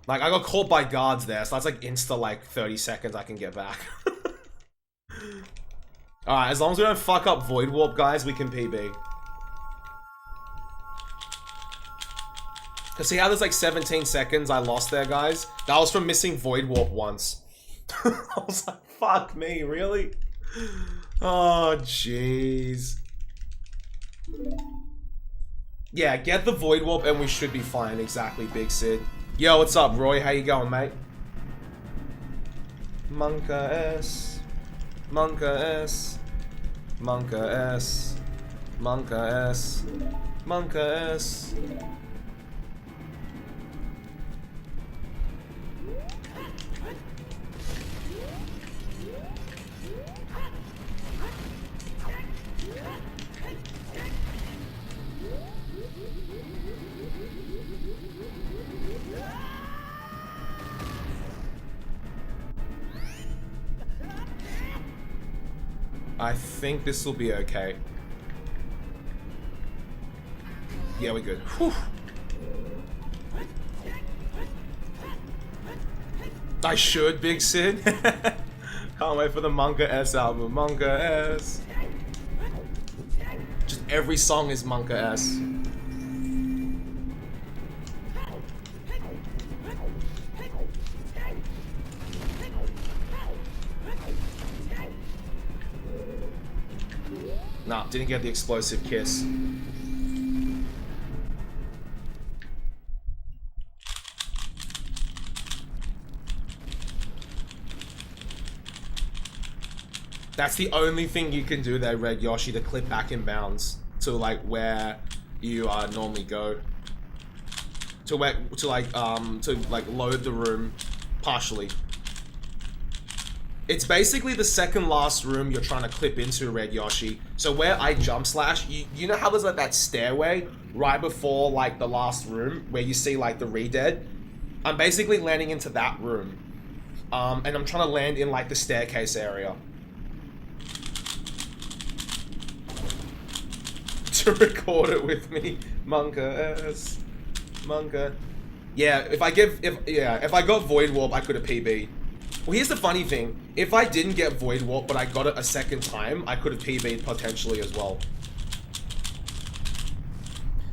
Like, I got caught by guards there, so that's like insta like 30 seconds I can get back. Alright, as long as we don't fuck up Void Warp, guys, we can PB. Cause see how there's like 17 seconds I lost there, guys? That was from missing Void Warp once. I was like, fuck me, really? Oh, jeez. Yeah, get the Void Warp and we should be fine. Exactly, Big Sid. Yo, what's up, Roy? How you going, mate? Monka S. Monka S. Monka S. Monka S. Monka S. I think this will be okay. Yeah, we're good. Whew. I should, Big Sid. Can't wait for the Monka S album. Monka S. Just every song is Monka S. Nah, didn't get the explosive kiss. That's the only thing you can do there, Red Yoshi, to clip back in bounds to like where you normally go. To load the room partially. It's basically the second last room you're trying to clip into, Red Yoshi. So where I jump slash, you know how there's like that stairway right before like the last room where you see like the re-dead? I'm basically landing into that room. And I'm trying to land in like the staircase area. to record it with me. Monka. Yeah, if I got Void Warp, I could have PB'd. Well, here's the funny thing. If I didn't get Void Warp, but I got it a second time, I could have PB'd potentially as well.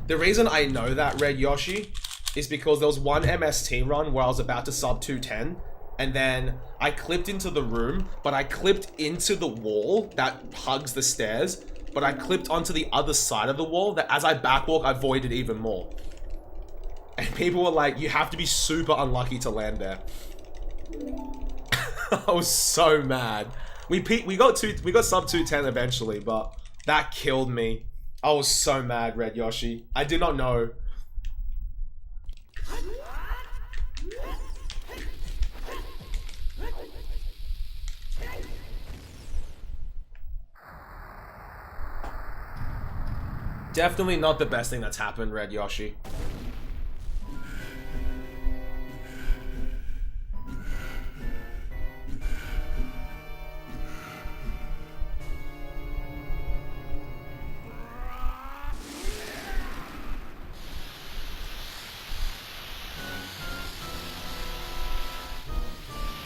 The reason I know that, Red Yoshi, is because there was one MST run where I was about to sub 210, and then I clipped into the room, but I clipped into the wall that hugs the stairs, but I clipped onto the other side of the wall that as I backwalk, I voided even more. And people were like, you have to be super unlucky to land there. I was so mad. We got sub 210 eventually, but that killed me. I was so mad, Red Yoshi. I did not know. Definitely not the best thing that's happened, Red Yoshi.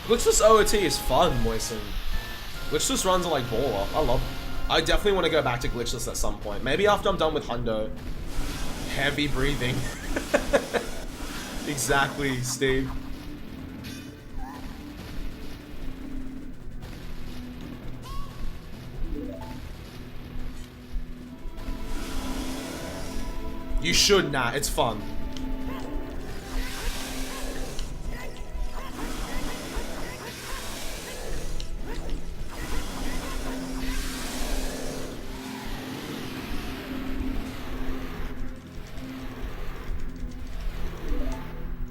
Glitchless OOT is fun, Moisen. Glitchless runs are like baller. I love them. I definitely want to go back to glitchless at some point. Maybe after I'm done with Hundo. Heavy breathing. Exactly, Steve. You should not. It's fun.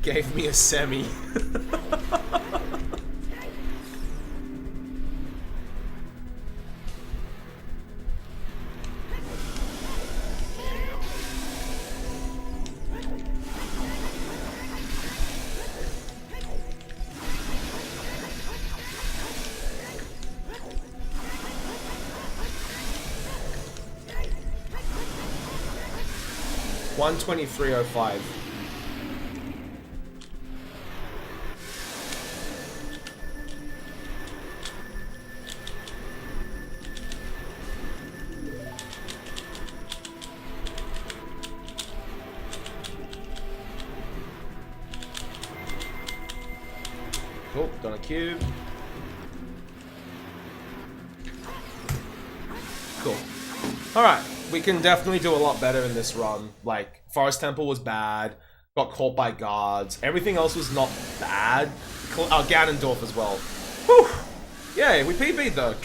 Gave me a semi. $123.05. Oh, done a cube. Cool. Alright, we can definitely do a lot better in this run. Like, Forest Temple was bad, got caught by guards. Everything else was not bad. Ganondorf as well. Whew! Yay, we PB'd though.